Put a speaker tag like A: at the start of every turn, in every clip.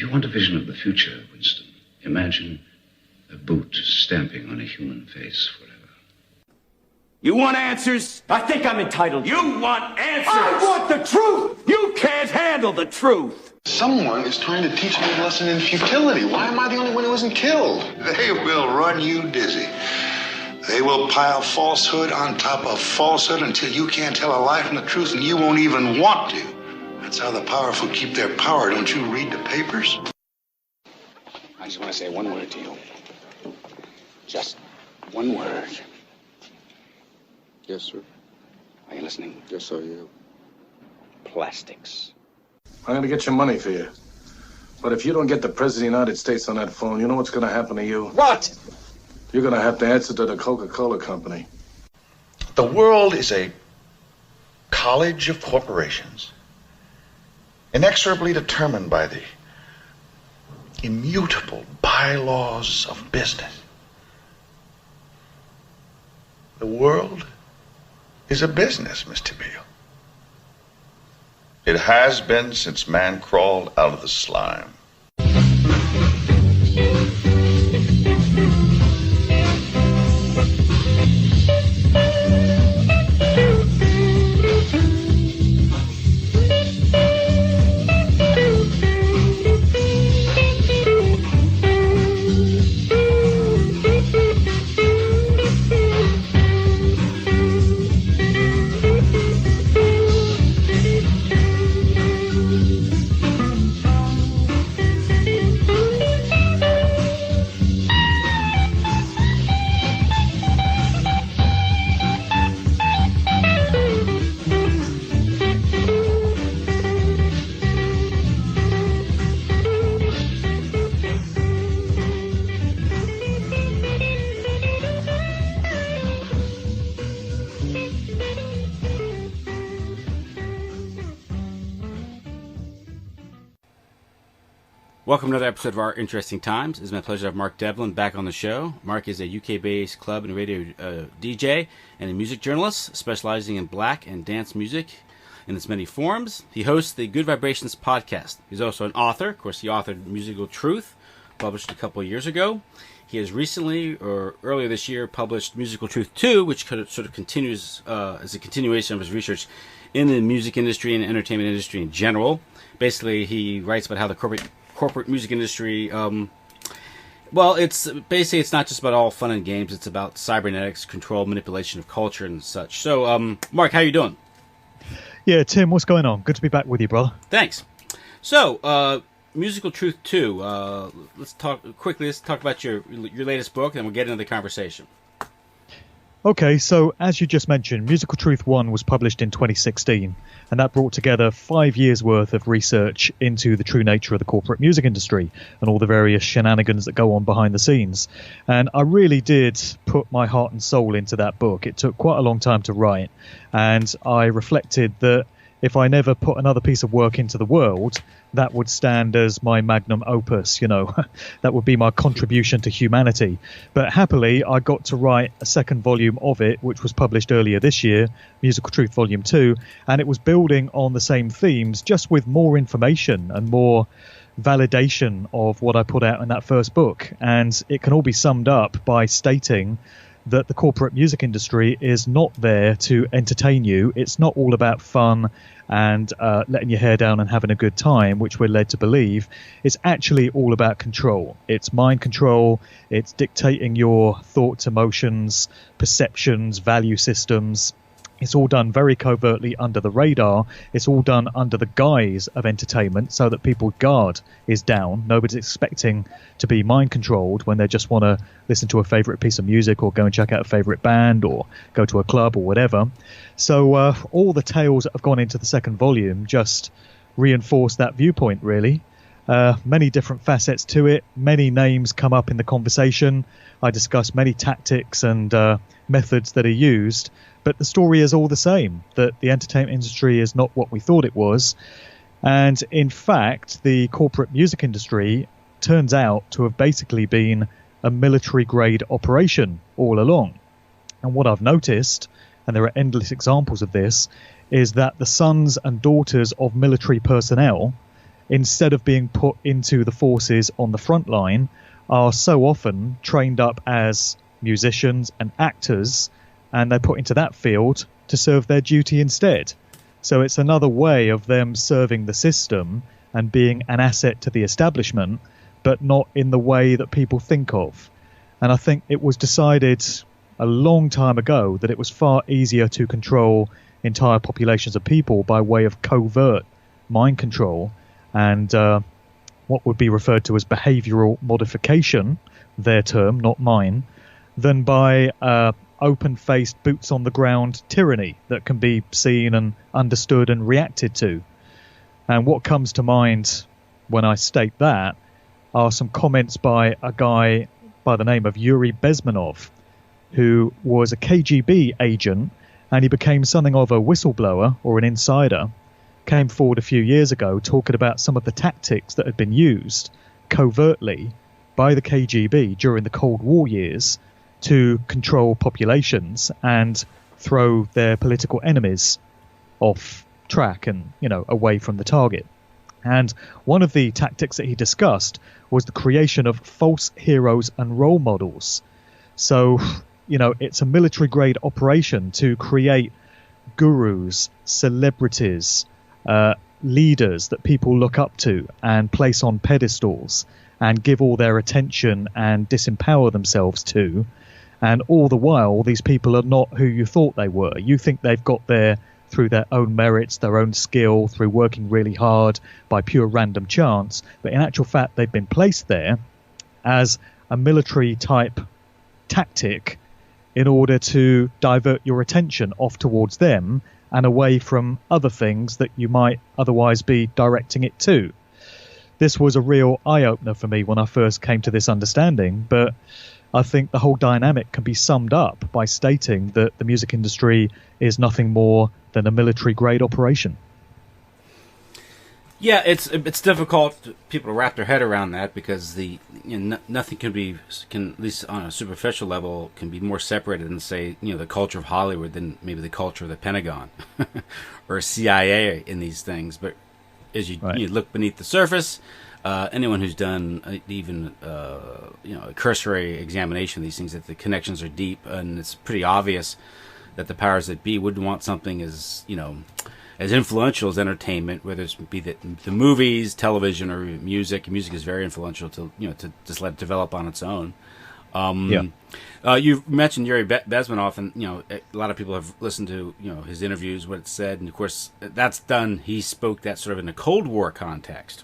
A: If you want a vision of the future, Winston, imagine a boot stamping on a human face forever.
B: You want answers?
C: I think I'm entitled.
B: You want answers?
C: I want the truth!
B: You can't handle the truth!
D: Someone is trying to teach me a lesson in futility. Why am I the only one who isn't killed?
E: They will run you dizzy. They will pile falsehood on top of falsehood until you can't tell a lie from the truth, and you won't even want to. That's how the powerful keep their power. Don't you read the papers?
F: I just want to say one word to you. Just one word.
D: Yes, sir.
F: Are you listening?
D: Yes, I am.
F: Plastics.
G: I'm going to get your money for you. But if you don't get the President of the United States on that phone, you know what's going to happen to you?
C: What?
G: You're going to have to answer to the Coca-Cola Company.
E: The world is a college of corporations, inexorably determined by the immutable bylaws of business. The world is a business, Mr. Beale. It has been since man crawled out of the slime.
H: Welcome to another episode of Our Interesting Times. It's my pleasure to have Mark Devlin back on the show. Mark is a UK-based club and radio DJ and a music journalist specializing in black and dance music in its many forms. He hosts the Good Vibrations podcast. He's also an author. Of course, he authored Musical Truth, published a couple of years ago. He has recently, or earlier this year, published Musical Truth 2, which sort of continues as a continuation of his research in the music industry and entertainment industry in general. Basically, he writes about how the corporate music industry, it's not just about all fun and games. It's about cybernetics, control, manipulation of culture and such. So, Mark, how you doing?
I: Yeah, Tim, what's going on? Good to be back with you, brother.
H: Thanks. So, Musical Truth 2. Let's talk about your latest book, and we'll get into the conversation.
I: Okay, so as you just mentioned, Musical Truth 1 was published in 2016, and that brought together 5 years' worth of research into the true nature of the corporate music industry and all the various shenanigans that go on behind the scenes. And I really did put my heart and soul into that book. It took quite a long time to write, and I reflected that if I never put another piece of work into the world, that would stand as my magnum opus, that would be my contribution to humanity. But happily, I got to write a second volume of it, which was published earlier this year, Musical Truth Volume 2, and it was building on the same themes, just with more information and more validation of what I put out in that first book. And it can all be summed up by stating that the corporate music industry is not there to entertain you. It's not all about fun and letting your hair down and having a good time, which we're led to believe. It's actually all about control. It's mind control. It's dictating your thoughts, emotions, perceptions, value systems. It's all done very covertly under the radar. It's all done under the guise of entertainment so that people's guard is down. Nobody's expecting to be mind controlled when they just want to listen to a favorite piece of music or go and check out a favorite band or go to a club or whatever. So all the tales that have gone into the second volume just reinforce that viewpoint, really. Many different facets to it. Many names come up in the conversation. I discuss many tactics and methods that are used. But the story is all the same, that the entertainment industry is not what we thought it was. And in fact, the corporate music industry turns out to have basically been a military-grade operation all along. And what I've noticed, and there are endless examples of this, is that the sons and daughters of military personnel instead of being put into the forces on the front line, are so often trained up as musicians and actors, and they're put into that field to serve their duty instead. So it's another way of them serving the system and being an asset to the establishment, but not in the way that people think of. And I think it was decided a long time ago that it was far easier to control entire populations of people by way of covert mind control and what would be referred to as behavioral modification, their term, not mine, than by open-faced, boots-on-the-ground tyranny that can be seen and understood and reacted to. And what comes to mind when I state that are some comments by a guy by the name of Yuri Bezmenov, who was a KGB agent, and he became something of a whistleblower or an insider, came forward a few years ago talking about some of the tactics that had been used covertly by the KGB during the Cold War years to control populations and throw their political enemies off track and, away from the target. And one of the tactics that he discussed was the creation of false heroes and role models. So, it's a military-grade operation to create gurus, celebrities, leaders that people look up to and place on pedestals and give all their attention and disempower themselves to. And all the while, these people are not who you thought they were. You think they've got there through their own merits, their own skill, through working really hard by pure random chance. But in actual fact, they've been placed there as a military-type tactic in order to divert your attention off towards them and away from other things that you might otherwise be directing it to. This was a real eye-opener for me when I first came to this understanding, but I think the whole dynamic can be summed up by stating that the music industry is nothing more than a military-grade operation.
H: Yeah, it's difficult for people to wrap their head around that because nothing can at least on a superficial level can be more separated than say the culture of Hollywood than maybe the culture of the Pentagon or CIA in these things. But as you look beneath the surface, anyone who's done even a cursory examination of these things, that the connections are deep, and it's pretty obvious that the powers that be wouldn't want something as as influential as entertainment, whether it be the movies, television, or music. Music is very influential to to just let it develop on its own. You mentioned Yuri Bezmenov, and a lot of people have listened to his interviews, what it said, and of course that's done. He spoke that sort of in a Cold War context.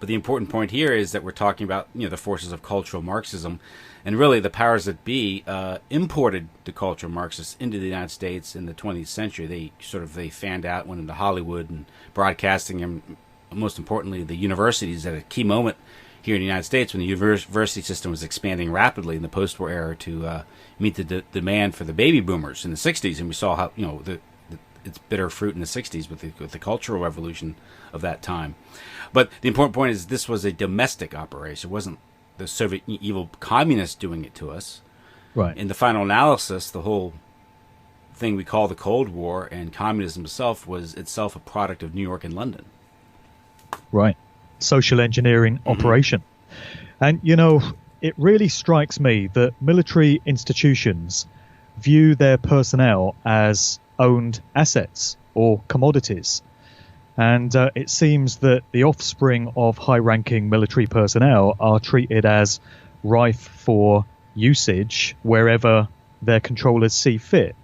H: But the important point here is that we're talking about the forces of cultural Marxism, and really the powers that be imported the cultural Marxists into the United States in the 20th century. They fanned out, went into Hollywood and broadcasting, and most importantly the universities at a key moment here in the United States when the university system was expanding rapidly in the post-war era to meet the demand for the baby boomers in the 60s, and we saw how its bitter fruit in the 60s with the cultural revolution of that time. But the important point is this was a domestic operation. It wasn't the Soviet evil communists doing it to us.
I: Right.
H: In the final analysis, the whole thing we call the Cold War and communism itself was itself a product of New York and London.
I: Right. Social engineering operation. And, it really strikes me that military institutions view their personnel as owned assets or commodities. And it seems that the offspring of high-ranking military personnel are treated as rife for usage wherever their controllers see fit.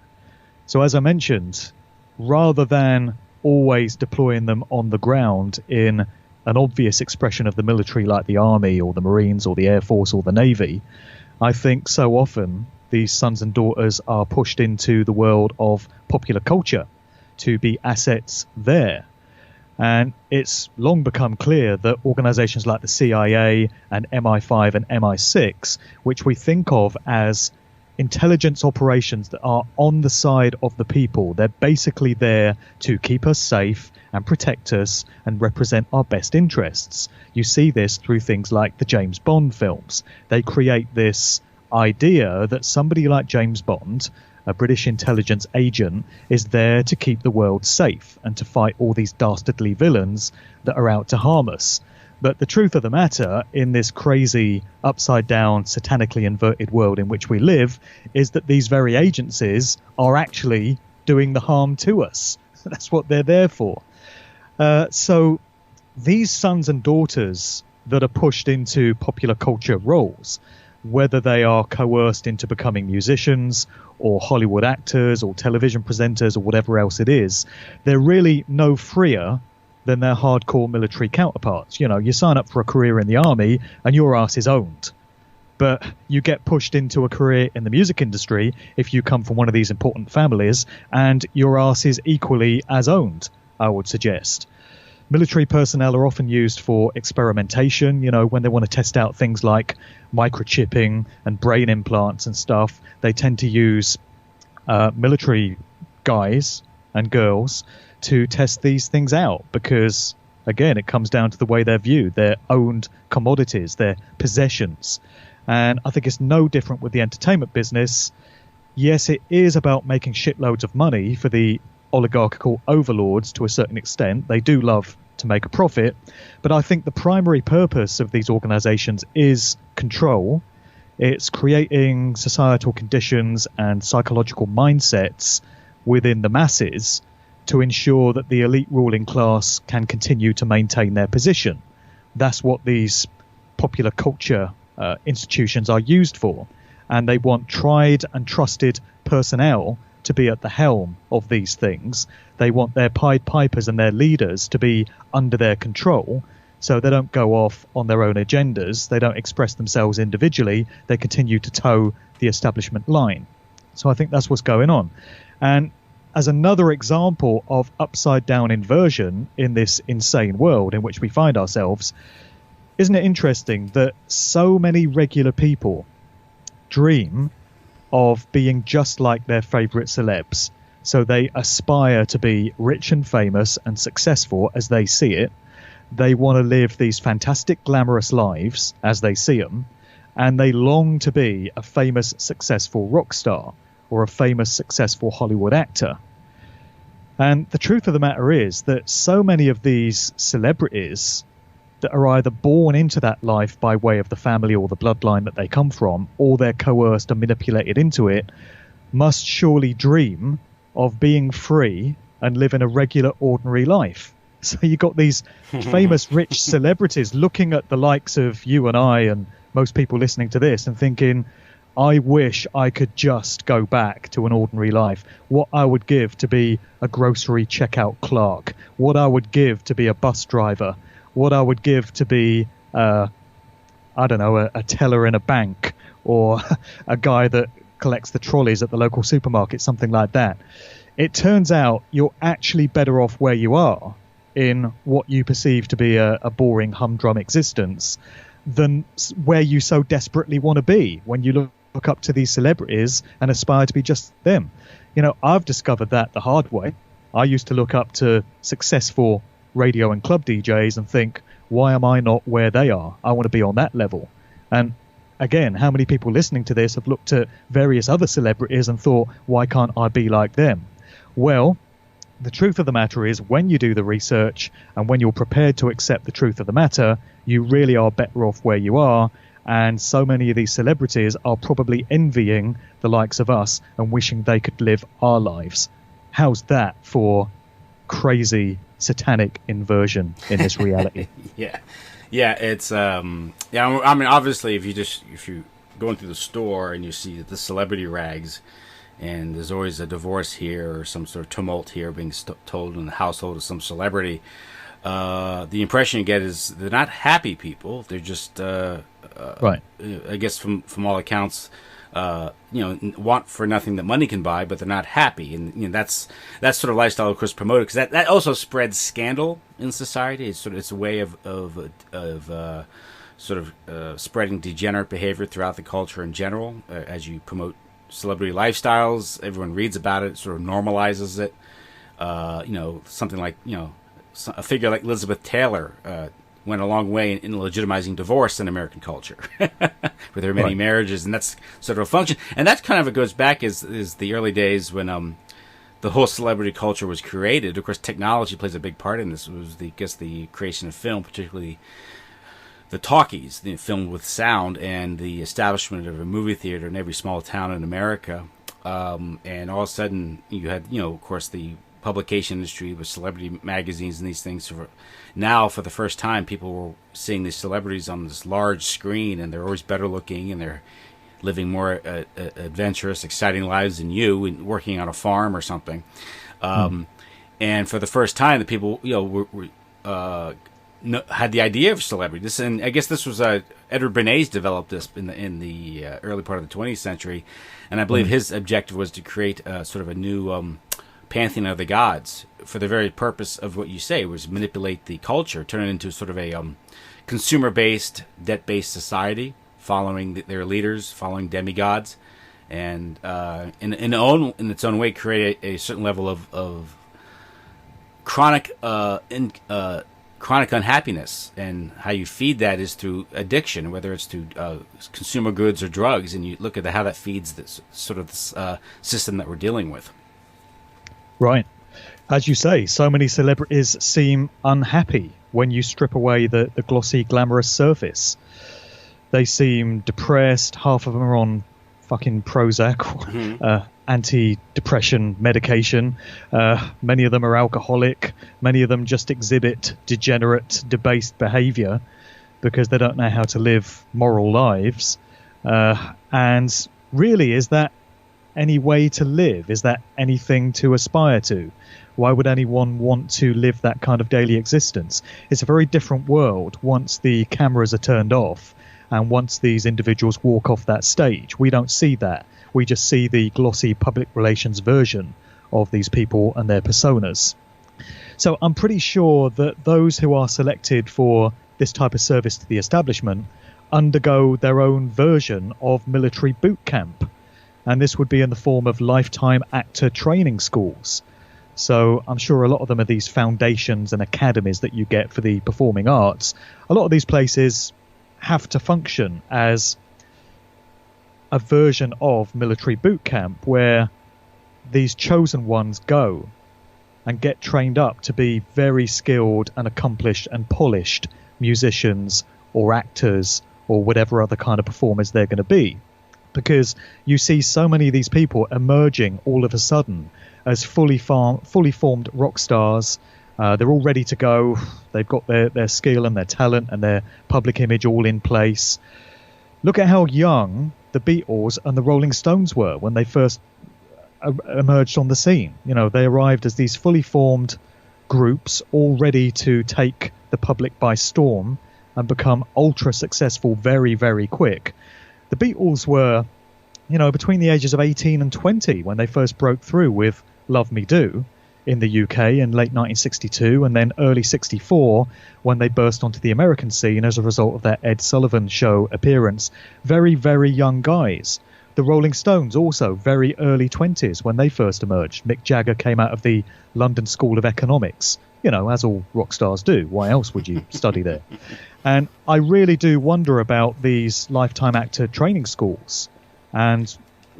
I: So as I mentioned, rather than always deploying them on the ground in an obvious expression of the military like the Army or the Marines or the Air Force or the Navy, I think so often these sons and daughters are pushed into the world of popular culture to be assets there. And it's long become clear that organizations like the CIA and MI5 and MI6, which we think of as intelligence operations that are on the side of the people, they're basically there to keep us safe and protect us and represent our best interests. You see this through things like the James Bond films. They create this idea that somebody like James Bond a British intelligence agent, is there to keep the world safe and to fight all these dastardly villains that are out to harm us. But the truth of the matter, in this crazy, upside-down, satanically inverted world in which we live, is that these very agencies are actually doing the harm to us. That's what they're there for. So these sons and daughters that are pushed into popular culture roles, whether they are coerced into becoming musicians or Hollywood actors or television presenters or whatever else it is, they're really no freer than their hardcore military counterparts. You know, you sign up for a career in the army and your ass is owned. But you get pushed into a career in the music industry if you come from one of these important families, and your ass is equally as owned, I would suggest. Military personnel are often used for experimentation, you know, when they want to test out things like microchipping and brain implants and stuff. They tend to use military guys and girls to test these things out because, again, it comes down to the way they're viewed. They're owned commodities, they're possessions. And I think it's no different with the entertainment business. Yes, it is about making shitloads of money for the oligarchical overlords to a certain extent. They do love to make a profit, but I think the primary purpose of these organizations is control. It's creating societal conditions and psychological mindsets within the masses to ensure that the elite ruling class can continue to maintain their position. That's what these popular culture institutions are used for, and they want tried and trusted personnel to be at the helm of these things. They want their Pied Pipers and their leaders to be under their control, so they don't go off on their own agendas. They don't express themselves individually. They continue to toe the establishment line. So I think that's what's going on. And as another example of upside down inversion in this insane world in which we find ourselves, isn't it interesting that so many regular people dream of being just like their favorite celebs? So they aspire to be rich and famous and successful as they see it. They want to live these fantastic, glamorous lives as they see them. And they long to be a famous, successful rock star or a famous, successful Hollywood actor. And the truth of the matter is that so many of these celebrities that are either born into that life by way of the family or the bloodline that they come from, or they're coerced and manipulated into it, must surely dream of being free and living a regular, ordinary life. So you got these famous, rich celebrities looking at the likes of you and I and most people listening to this and thinking, I wish I could just go back to an ordinary life. What I would give to be a grocery checkout clerk. What I would give to be a bus driver. What I would give to be, a teller in a bank, or a guy that collects the trolleys at the local supermarket, something like that. It turns out you're actually better off where you are in what you perceive to be a boring, humdrum existence than where you so desperately want to be when you look up to these celebrities and aspire to be just them. You know, I've discovered that the hard way. I used to look up to successful radio and club DJs and think, why am I not where they are? I want to be on that level. And again, how many people listening to this have looked at various other celebrities and thought, why can't I be like them? Well, the truth of the matter is, when you do the research and when you're prepared to accept the truth of the matter, you really are better off where you are. And so many of these celebrities are probably envying the likes of us and wishing they could live our lives. How's that for crazy satanic inversion in this reality?
H: It's I mean, obviously if you going through the store and you see the celebrity rags, and there's always a divorce here or some sort of tumult here being told in the household of some celebrity, the impression you get is they're not happy people. They're just
I: right.
H: I guess from all accounts, want for nothing that money can buy, but they're not happy, and that's sort of lifestyle, of course, promoted, because that also spreads scandal in society. It's a way of spreading degenerate behavior throughout the culture in general. As you promote celebrity lifestyles, everyone reads about it, sort of normalizes it. Something like a figure like Elizabeth Taylor, went a long way in legitimizing divorce in American culture, where there were many marriages, and that's sort of a function. And that kind of goes back is the early days when the whole celebrity culture was created. Of course, technology plays a big part in this. It was the creation of film, particularly the talkies, the film with sound, and the establishment of a movie theater in every small town in America. And all of a sudden, you had, of course, the publication industry with celebrity magazines and these things. Now, for the first time, people were seeing these celebrities on this large screen, and they're always better looking, and they're living more adventurous, exciting lives than you, and working on a farm or something. And for the first time, the people, had the idea of celebrity. And I guess this was Edward Bernays developed this in the early part of the 20th century, and I believe his objective was to create sort of a new pantheon of the gods for the very purpose of what you say, was manipulate the culture, turn it into sort of a consumer-based, debt-based society, following their leaders, following demigods, and in its own way create a certain level of chronic unhappiness. And how you feed that is through addiction, whether it's through consumer goods or drugs, and you look at how that feeds this sort of this system that we're dealing with. Right.
I: As you say, so many celebrities seem unhappy when you strip away the glossy, glamorous surface. They seem depressed. Half of them are on fucking Prozac, anti-depression medication. Many of them are alcoholic. Many of them just exhibit degenerate, debased behavior because they don't know how to live moral lives. And really, is that any way to live? Is that anything to aspire to? Why would anyone want to live that kind of daily existence? It's a very different world once the cameras are turned off and once these individuals walk off that stage. We don't see that. We just see the glossy public relations version of these people and their personas. So I'm pretty sure that those who are selected for this type of service to the establishment undergo their own version of military boot camp. And this would be in the form of lifetime actor training schools. So I'm sure a lot of them are these foundations and academies that you get for the performing arts. A lot of these places have to function as a version of military boot camp where these chosen ones go and get trained up to be very skilled and accomplished and polished musicians or actors or whatever other kind of performers they're going to be. Because you see so many of these people emerging all of a sudden as fully formed rock stars. They're all ready to go. They've got their skill and their talent and their public image all in place. Look at how young the Beatles and the Rolling Stones were when they first emerged on the scene. They arrived as these fully formed groups, all ready to take the public by storm and become ultra successful very, very quick. The Beatles were, between the ages of 18 and 20 when they first broke through with Love Me Do in the UK in late 1962, and then early 64 when they burst onto the American scene as a result of their Ed Sullivan Show appearance. Very, very young guys. The Rolling Stones also very early 20s when they first emerged. Mick Jagger came out of the London School of Economics, as all rock stars do. Why else would you study there? And I really do wonder about these lifetime actor training schools and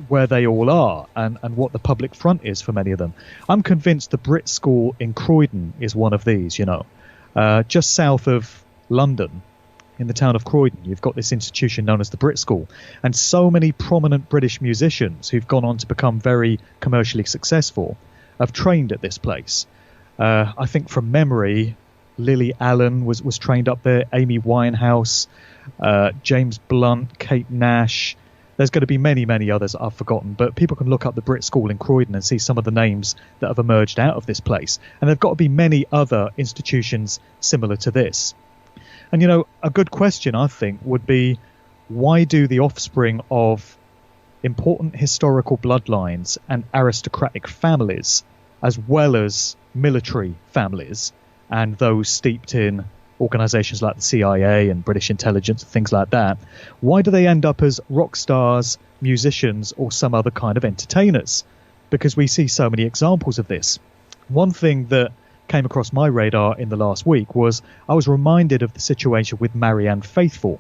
I: where they all are and what the public front is for many of them. I'm convinced the Brit School in Croydon is one of these, just south of London. In the town of Croydon, you've got this institution known as the Brit School, and so many prominent British musicians who've gone on to become very commercially successful have trained at this place. I think from memory, Lily Allen was trained up there, Amy Winehouse, James Blunt, Kate Nash. There's going to be many, many others I've forgotten, but people can look up the Brit School in Croydon and see some of the names that have emerged out of this place. And there've got to be many other institutions similar to this. And, a good question, I think, would be, why do the offspring of important historical bloodlines and aristocratic families, as well as military families, and those steeped in organizations like the CIA and British intelligence and things like that, why do they end up as rock stars, musicians, or some other kind of entertainers? Because we see so many examples of this. One thing that came across my radar in the last week was I was reminded of the situation with Marianne Faithfull.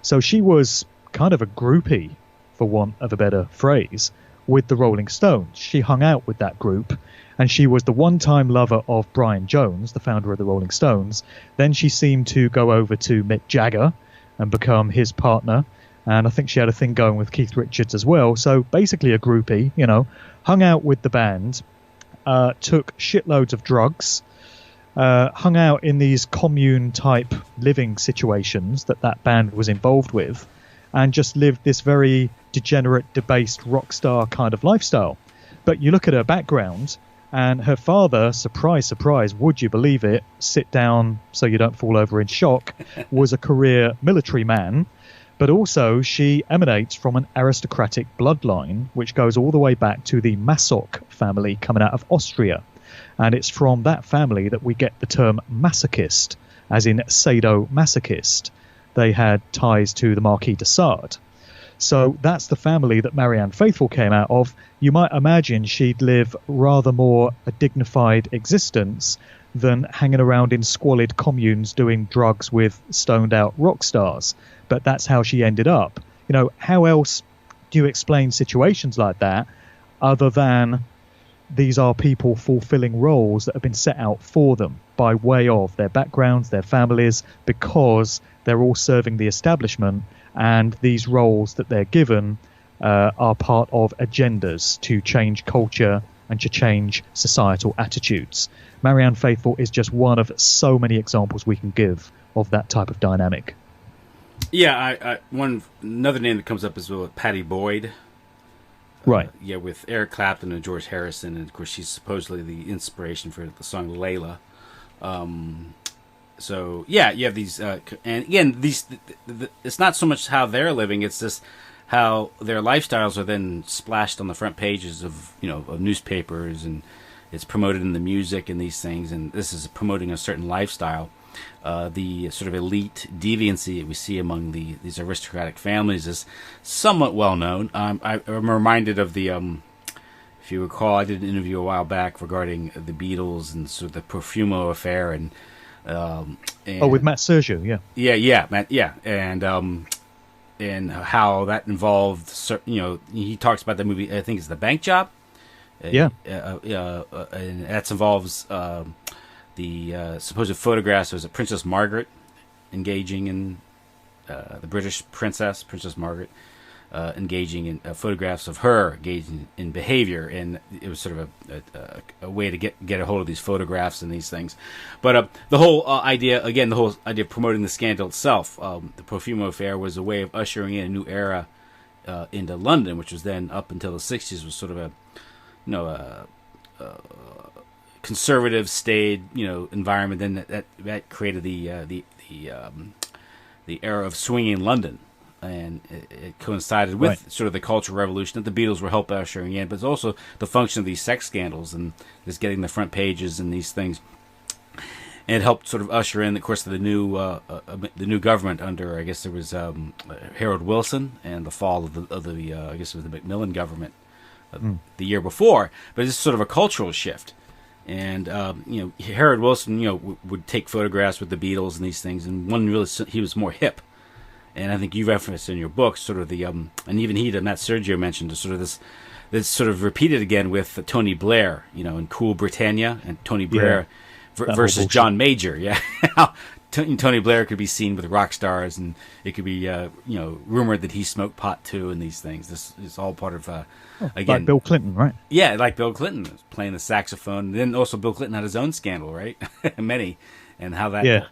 I: So she was kind of a groupie, for want of a better phrase, with the Rolling Stones. She hung out with that group, and she was the one-time lover of Brian Jones, the founder of the Rolling Stones. Then she seemed to go over to Mick Jagger and become his partner, and I think she had a thing going with Keith Richards as well. So basically a groupie, hung out with the band, took shitloads of drugs, hung out in these commune-type living situations that band was involved with, and just lived this very degenerate, debased rock star kind of lifestyle. But you look at her background, and her father, surprise, surprise, would you believe it, sit down so you don't fall over in shock, was a career military man. But also she emanates from an aristocratic bloodline, which goes all the way back to the Masoch family coming out of Austria. And it's from that family that we get the term masochist, as in sadomasochist. They had ties to the Marquis de Sade. So that's the family that Marianne Faithfull came out of. You might imagine she'd live rather more a dignified existence than hanging around in squalid communes doing drugs with stoned out rock stars. But that's how she ended up. How else do you explain situations like that other than these are people fulfilling roles that have been set out for them by way of their backgrounds, their families, because they're all serving the establishment, and these roles that they're given are part of agendas to change culture and to change societal attitudes. Marianne Faithfull is just one of so many examples we can give of that type of dynamic.
H: Yeah, another name that comes up is Patty Boyd.
I: Right.
H: With Eric Clapton and George Harrison, and of course she's supposedly the inspiration for the song Layla. So yeah, you have these, and again, it's not so much how they're living; it's just how their lifestyles are then splashed on the front pages of of newspapers, and it's promoted in the music and these things. And this is promoting a certain lifestyle. The sort of elite deviancy that we see among these aristocratic families is somewhat well known. I'm reminded of the, if you recall, I did an interview a while back regarding the Beatles and sort of the Profumo affair, and
I: with Matt Sergio,
H: and how that involved. He talks about that movie. I think it's The Bank Job. And that involves. The supposed photographs was Princess Margaret engaging in the British Princess Margaret engaging in photographs of her engaging in behavior, and it was sort of a way to get a hold of these photographs and these things. But the whole idea of promoting the scandal itself, the Profumo affair was a way of ushering in a new era into London, which was then up until the 60s was sort of a conservative staid environment. Then that created the era of swinging London, and it coincided with sort of the cultural revolution that the Beatles were helping ushering in, but it's also the function of these sex scandals and just getting the front pages and these things, and it helped sort of usher in, of course, the new government under, I guess there was Harold Wilson, and the fall of the I guess it was the Macmillan government the year before. But it's sort of a cultural shift. And Harold Wilson, would take photographs with the Beatles and these things, and he was more hip. And I think you referenced in your book sort of the and even Matt Sergio mentioned sort of this sort of repeated again with Tony Blair, in Cool Britannia, and Tony Blair versus John Major. Tony Blair could be seen with rock stars, and it could be rumored that he smoked pot too, and these things. This is all part of again,
I: like Bill Clinton, right?
H: Yeah, like Bill Clinton playing the saxophone. And then also Bill Clinton had his own scandal, right? Many, and how that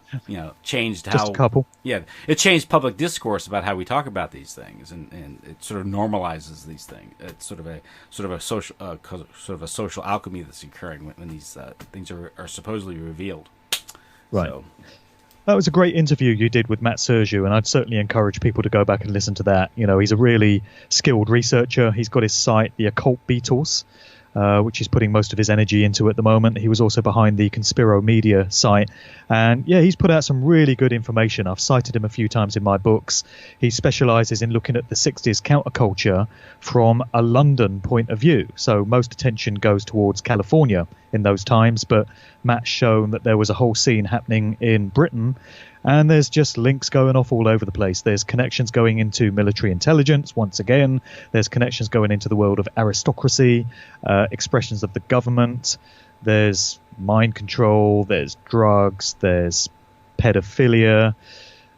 H: changed how
I: just a couple.
H: Yeah, it changed public discourse about how we talk about these things, and it sort of normalizes these things. It's sort of a social alchemy that's occurring when these things are supposedly revealed.
I: Right.
H: So,
I: that was a great interview you did with Matt Sergio, and I'd certainly encourage people to go back and listen to that. He's a really skilled researcher. He's got his site, The Occult Beatles, which he's putting most of his energy into at the moment. He was also behind the Conspiro Media site. And he's put out some really good information. I've cited him a few times in my books. He specializes in looking at the 60s counterculture from a London point of view. So most attention goes towards California in those times, but Matt's shown that there was a whole scene happening in Britain, and there's just links going off all over the place. There's connections going into military intelligence once again. There's connections going into the world of aristocracy, expressions of the government. There's mind control, there's drugs, there's pedophilia,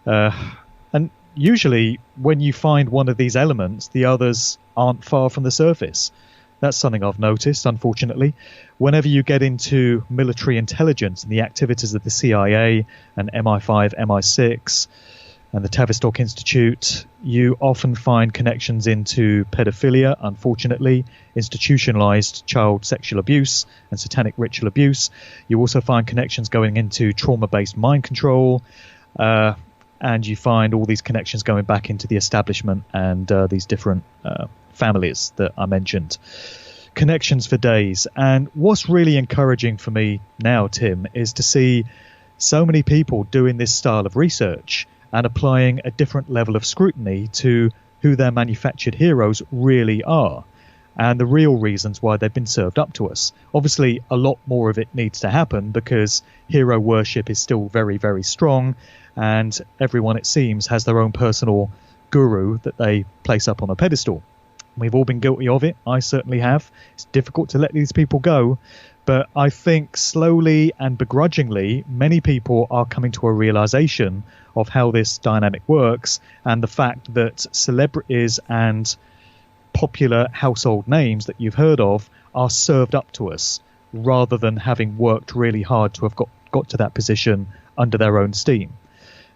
I: and usually when you find one of these elements, the others aren't far from the surface. That's something I've noticed, unfortunately. Whenever you get into military intelligence and the activities of the CIA and MI5, MI6 and the Tavistock Institute, you often find connections into pedophilia, unfortunately, institutionalized child sexual abuse and satanic ritual abuse. You also find connections going into trauma-based mind control, and you find all these connections going back into the establishment and these different families that I mentioned. Connections for days. And what's really encouraging for me now, Tim, is to see so many people doing this style of research and applying a different level of scrutiny to who their manufactured heroes really are and the real reasons why they've been served up to us. Obviously, a lot more of it needs to happen because hero worship is still very, very strong, and everyone, it seems, has their own personal guru that they place up on a pedestal. We've all been guilty of it. I certainly have. It's difficult to let these people go, but I think slowly and begrudgingly, many people are coming to a realization of how this dynamic works, and the fact that celebrities and popular household names that you've heard of are served up to us rather than having worked really hard to have got to that position under their own steam.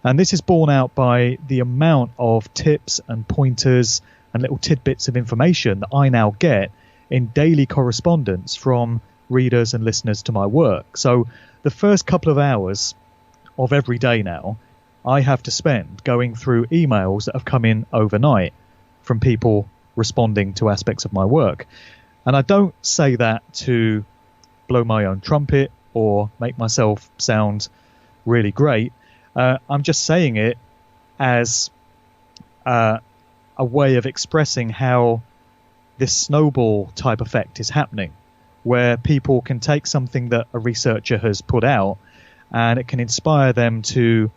I: And this is borne out by the amount of tips and pointers and little tidbits of information that I now get in daily correspondence from readers and listeners to my work. So the first couple of hours of every day now, I have to spend going through emails that have come in overnight from people responding to aspects of my work. And I don't say that to blow my own trumpet or make myself sound really great. I'm just saying it as a way of expressing how this snowball type effect is happening, where people can take something that a researcher has put out and it can inspire them to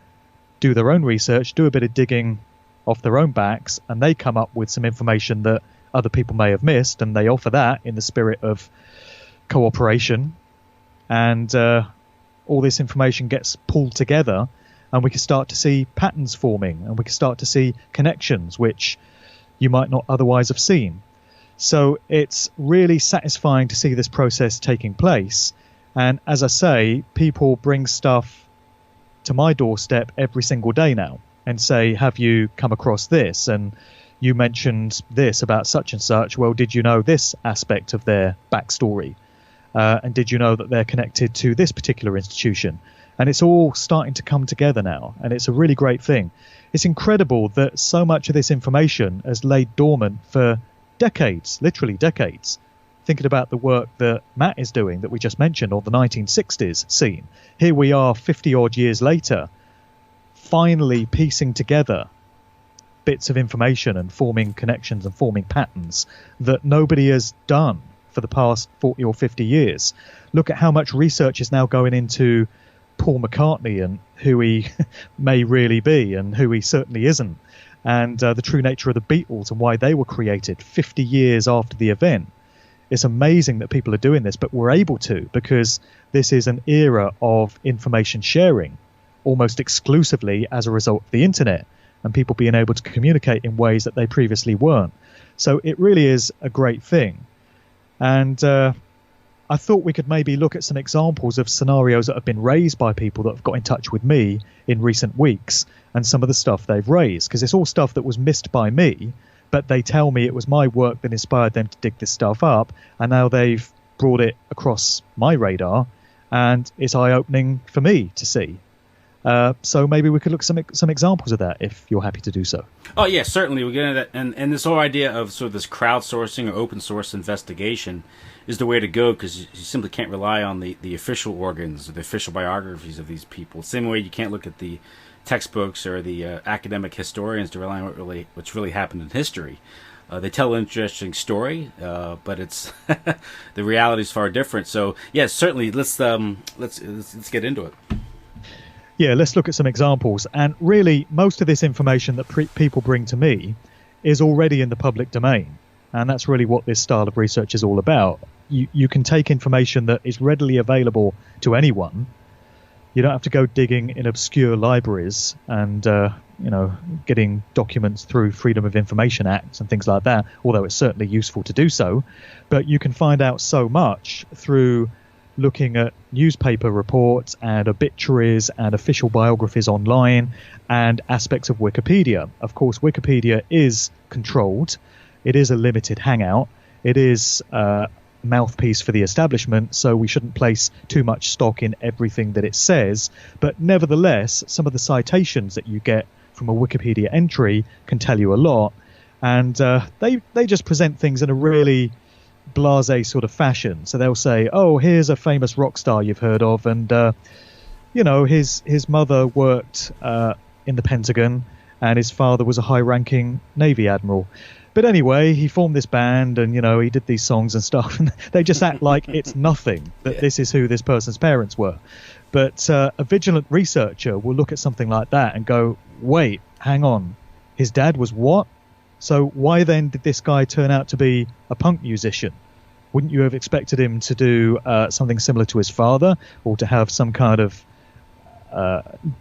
I: do their own research, do a bit of digging off their own backs, and they come up with some information that other people may have missed, and they offer that in the spirit of cooperation, and all this information gets pulled together, and we can start to see patterns forming, and we can start to see connections which you might not otherwise have seen. So it's really satisfying to see this process taking place. And as I say, people bring stuff to my doorstep every single day now and say, have you come across this? And you mentioned this about such and such. Well, did you know this aspect of their backstory? And did you know that they're connected to this particular institution? And it's all starting to come together now. And it's a really great thing. It's incredible that so much of this information has laid dormant for decades, literally decades. Thinking about the work that Matt is doing that we just mentioned on the 1960s scene. Here we are 50 odd years later, finally piecing together bits of information and forming connections and forming patterns that nobody has done for the past 40 or 50 years. Look at how much research is now going into Paul McCartney and who he may really be and who he certainly isn't, and the true nature of the Beatles and why they were created 50 years after the event. It's amazing that people are doing this, but we're able to because this is an era of information sharing almost exclusively as a result of the internet and people being able to communicate in ways that they previously weren't. So it really is a great thing. And I thought we could maybe look at some examples of scenarios that have been raised by people that have got in touch with me in recent weeks and some of the stuff they've raised, because it's all stuff that was missed by me, but they tell me it was my work that inspired them to dig this stuff up, and now they've brought it across my radar, and it's eye-opening for me to see. So maybe we could look at some examples of that, if you're happy to do so.
H: Oh, yeah, certainly. We're getting that, and this whole idea of sort of this crowdsourcing or open source investigation is the way to go, because you simply can't rely on the official organs or the official biographies of these people. Same way you can't look at the textbooks or the academic historians to rely on what's really happened in history. They tell an interesting story, but it's the reality is far different. So, yes, certainly, let's get into it.
I: Yeah, let's look at some examples. And really, most of this information that people bring to me is already in the public domain. And that's really what this style of research is all about. You can take information that is readily available to anyone. You don't have to go digging in obscure libraries and, getting documents through Freedom of Information Acts and things like that, although it's certainly useful to do so. But you can find out so much through looking at newspaper reports and obituaries and official biographies online and aspects of Wikipedia. Of course, Wikipedia is controlled. It is a limited hangout. It is a mouthpiece for the establishment, so we shouldn't place too much stock in everything that it says. But nevertheless, some of the citations that you get from a Wikipedia entry can tell you a lot. And they just present things in a really blasé sort of fashion. So they'll say, oh, here's a famous rock star you've heard of, and his mother worked in the Pentagon and his father was a high-ranking Navy admiral. But anyway, he formed this band and he did these songs and stuff, and they just act like it's nothing, that this is who this person's parents were. But a vigilant researcher will look at something like that and go, wait, hang on, his dad was what? So why then did this guy turn out to be a punk musician? Wouldn't you have expected him to do something similar to his father, or to have some kind of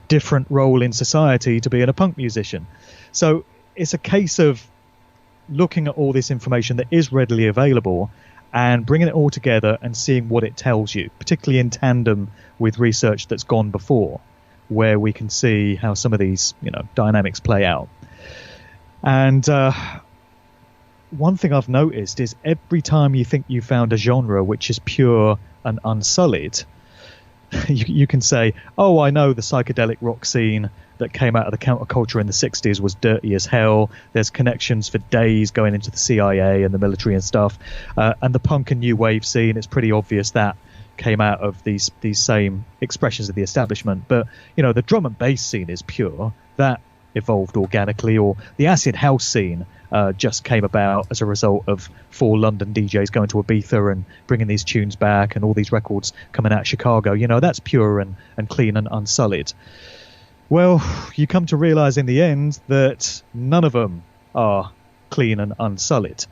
I: different role in society to being a punk musician? So it's a case of looking at all this information that is readily available and bringing it all together and seeing what it tells you, particularly in tandem with research that's gone before, where we can see how some of these dynamics play out. And one thing I've noticed is every time you think you found a genre which is pure and unsullied, you can say, oh, I know the psychedelic rock scene that came out of the counterculture in the 60s was dirty as hell. There's connections for days going into the CIA and the military and stuff. And the punk and new wave scene, it's pretty obvious that came out of these same expressions of the establishment. But, the drum and bass scene is pure. That evolved organically. Or the acid house scene just came about as a result of 4 London DJs going to Ibiza and bringing these tunes back, and all these records coming out of Chicago. That's pure and clean and unsullied. Well, you come to realize in the end that none of them are clean and unsullied.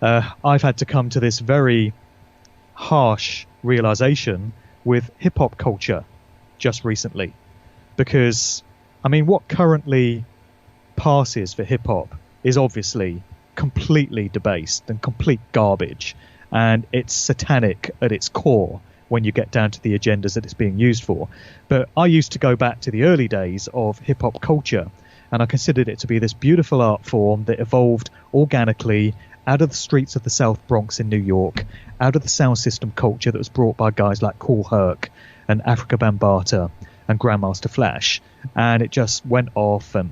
I: I've had to come to this very harsh realization with hip-hop culture just recently. Because, what currently passes for hip-hop is obviously completely debased and complete garbage. And it's satanic at its core when you get down to the agendas that it's being used for. But I used to go back to the early days of hip-hop culture, and I considered it to be this beautiful art form that evolved organically out of the streets of the South Bronx in New York, out of the sound system culture that was brought by guys like Kool Herc and Africa Bambaataa and Grandmaster Flash. And it just went off and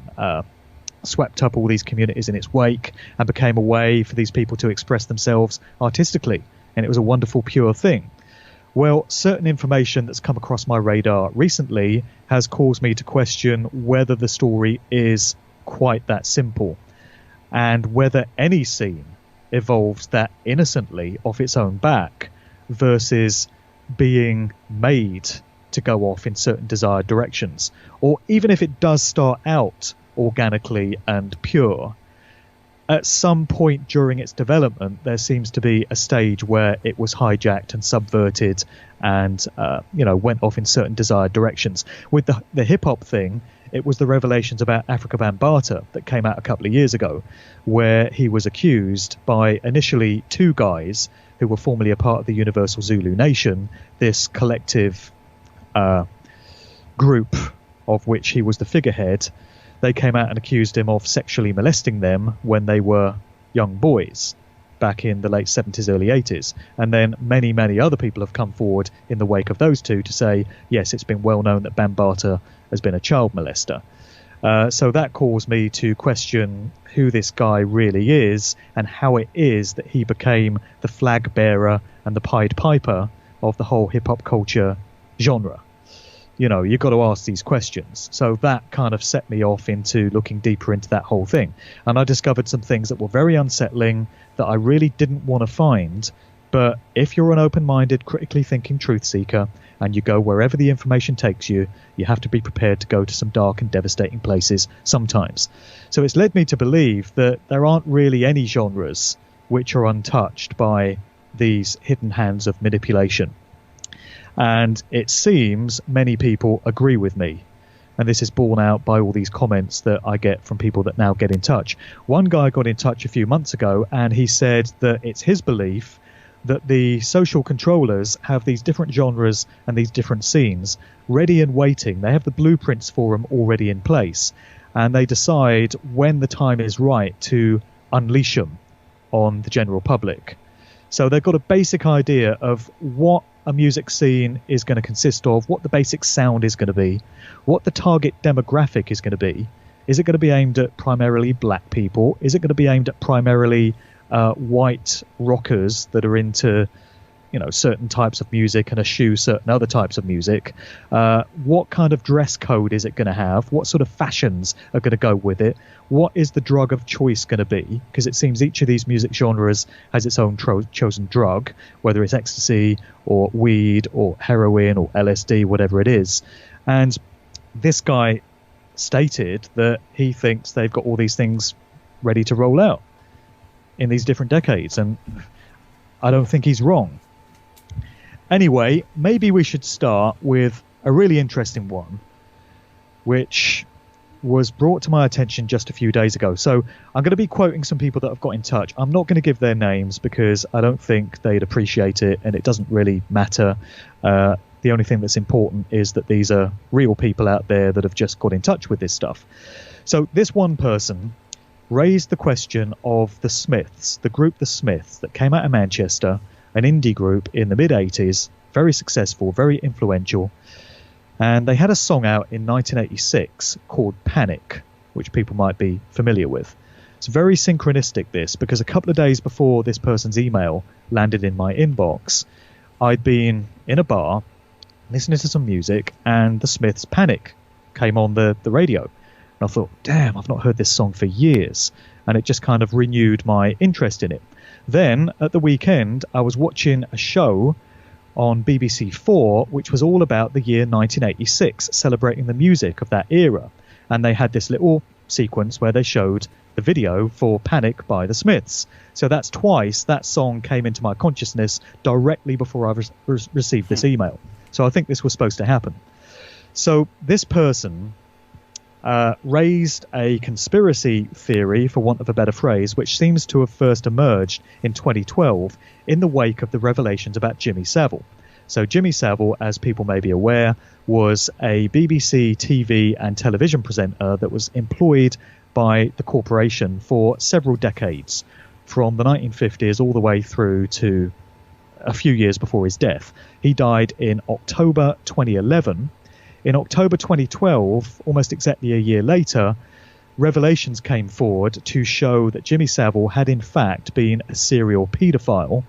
I: swept up all these communities in its wake and became a way for these people to express themselves artistically. And it was a wonderful, pure thing. Well, certain information that's come across my radar recently has caused me to question whether the story is quite that simple, and whether any scene evolves that innocently off its own back versus being made to go off in certain desired directions. Or even if it does start out organically and pure, at some point during its development, there seems to be a stage where it was hijacked and subverted and, went off in certain desired directions. With the hip-hop thing, it was the revelations about Africa Bambaataa that came out a couple of years ago, where he was accused by initially 2 guys who were formerly a part of the Universal Zulu Nation, this collective group of which he was the figurehead. They came out and accused him of sexually molesting them when they were young boys back in the late 70s, early 80s. And then many, many other people have come forward in the wake of those 2 to say, yes, it's been well known that Bambaataa has been a child molester. So that caused me to question who this guy really is and how it is that he became the flag bearer and the Pied Piper of the whole hip-hop culture genre. you've got to ask these questions. So that kind of set me off into looking deeper into that whole thing. And I discovered some things that were very unsettling that I really didn't want to find. But if you're an open-minded, critically thinking truth seeker and you go wherever the information takes you, you have to be prepared to go to some dark and devastating places sometimes. So it's led me to believe that there aren't really any genres which are untouched by these hidden hands of manipulation. And it seems many people agree with me. And this is borne out by all these comments that I get from people that now get in touch. One guy got in touch a few months ago, and he said that it's his belief that the social controllers have these different genres and these different scenes ready and waiting. They have the blueprints for them already in place. And they decide when the time is right to unleash them on the general public. So they've got a basic idea of what a music scene is going to consist of, what the basic sound is going to be, what the target demographic is going to be. Is it going to be aimed at primarily black people? Is it going to be aimed at primarily white rockers that are into, certain types of music and eschew certain other types of music? What kind of dress code is it going to have? What sort of fashions are going to go with it? What is the drug of choice going to be? Because it seems each of these music genres has its own chosen drug, whether it's ecstasy or weed or heroin or LSD, whatever it is. And this guy stated that he thinks they've got all these things ready to roll out in these different decades, and I don't think he's wrong. Anyway, maybe we should start with a really interesting one, which was brought to my attention just a few days ago. So I'm going to be quoting some people that have got in touch. I'm not going to give their names because I don't think they'd appreciate it, and it doesn't really matter. The only thing that's important is that these are real people out there that have just got in touch with this stuff. So this one person raised the question of the Smiths, the group The Smiths that came out of Manchester, an indie group in the mid-80s, very successful, very influential. And they had a song out in 1986 called Panic, which people might be familiar with. It's very synchronistic, this, because a couple of days before this person's email landed in my inbox, I'd been in a bar listening to some music, and the Smiths' Panic came on the radio. And I thought, damn, I've not heard this song for years. And it just kind of renewed my interest in it. Then, at the weekend, I was watching a show on BBC4, which was all about the year 1986, celebrating the music of that era. And they had this little sequence where they showed the video for Panic by the Smiths. So that's twice that song came into my consciousness directly before I received this email. So I think this was supposed to happen. So this person raised a conspiracy theory, for want of a better phrase, which seems to have first emerged in 2012 in the wake of the revelations about Jimmy Savile. So Jimmy Savile, as people may be aware, was a BBC TV and television presenter that was employed by the corporation for several decades, from the 1950s all the way through to a few years before his death. He died in October 2011. In October 2012, almost exactly a year later, revelations came forward to show that Jimmy Savile had in fact been a serial paedophile,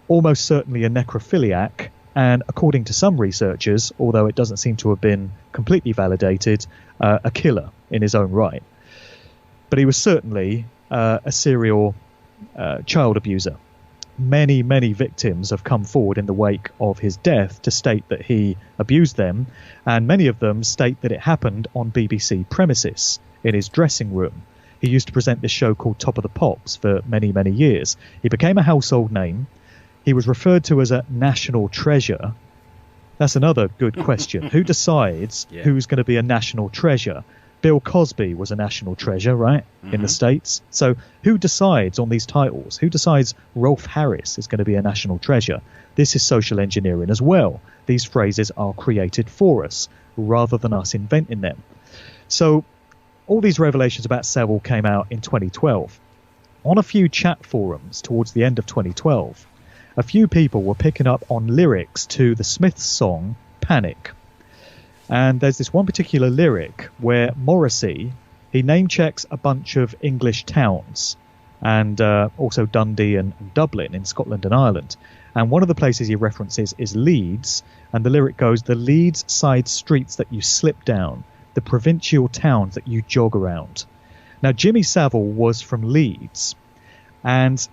I: almost certainly a necrophiliac, and according to some researchers, although it doesn't seem to have been completely validated, a killer in his own right. But he was certainly a serial child abuser. Many, many victims have come forward in the wake of his death to state that he abused them, and many of them state that it happened on BBC premises in his dressing room. He used to present this show called Top of the Pops for many, many years. He became a household name. He was referred to as a national treasure. That's another good question. Who decides who's going to be a national treasure? Bill Cosby was a national treasure, right, in the States. So who decides on these titles? Who decides Rolf Harris is going to be a national treasure? This is social engineering as well. These phrases are created for us rather than us inventing them. So all these revelations about Savile came out in 2012. On a few chat forums towards the end of 2012, a few people were picking up on lyrics to the Smiths song Panic. And there's this one particular lyric where Morrissey, he name checks a bunch of English towns, and also Dundee and Dublin in Scotland and Ireland. And one of the places he references is Leeds, and the lyric goes, "The Leeds side streets that you slip down, the provincial towns that you jog around." Now, Jimmy Savile was from Leeds, and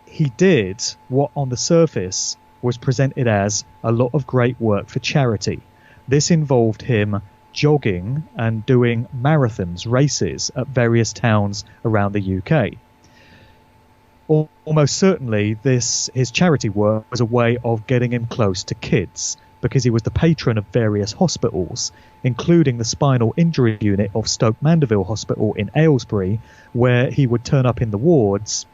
I: he did what on the surface was presented as a lot of great work for charity. This involved him jogging and doing marathons, races at various towns around the UK. Almost certainly his charity work was a way of getting him close to kids, because he was the patron of various hospitals, including the spinal injury unit of Stoke Mandeville Hospital in Aylesbury, where he would turn up in the wards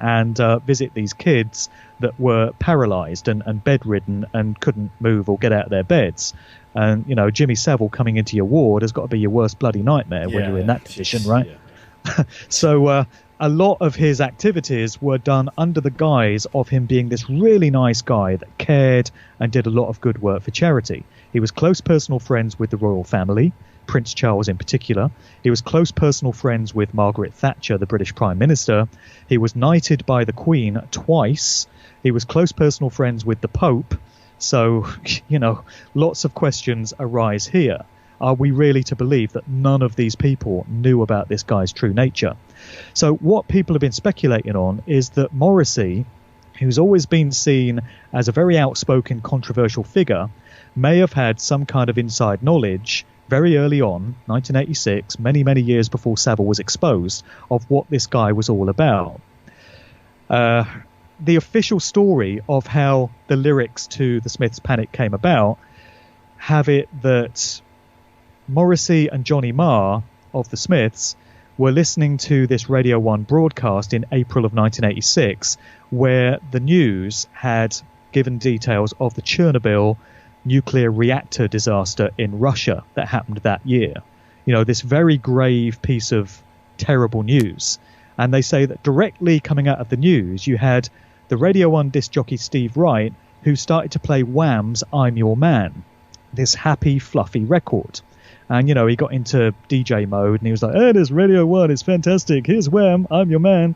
I: and visit these kids that were paralysed and bedridden and couldn't move or get out of their beds. And, you know, Jimmy Savile coming into your ward has got to be your worst bloody nightmare when you're in that condition, right? Yeah. So a lot of his activities were done under the guise of him being this really nice guy that cared and did a lot of good work for charity. He was close personal friends with the royal family, Prince Charles in particular. He was close personal friends with Margaret Thatcher, the British Prime Minister. He was knighted by the Queen twice. He was close personal friends with the Pope. So, you know, lots of questions arise here. Are we really to believe that none of these people knew about this guy's true nature? So what people have been speculating on is that Morrissey, who's always been seen as a very outspoken, controversial figure, may have had some kind of inside knowledge very early on, 1986, many, many years before Savile was exposed, of what this guy was all about. The official story of how the lyrics to the Smiths' Panic came about have it that Morrissey and Johnny Marr of the Smiths were listening to this Radio 1 broadcast in April of 1986, where the news had given details of the Chernobyl nuclear reactor disaster in Russia that happened that year. You know, this very grave piece of terrible news. And they say that directly coming out of the news, you had the Radio 1 disc jockey Steve Wright, who started to play Wham's I'm Your Man, this happy, fluffy record. And, you know, he got into DJ mode and he was like, "Oh, this Radio 1 is fantastic. Here's Wham, I'm Your Man."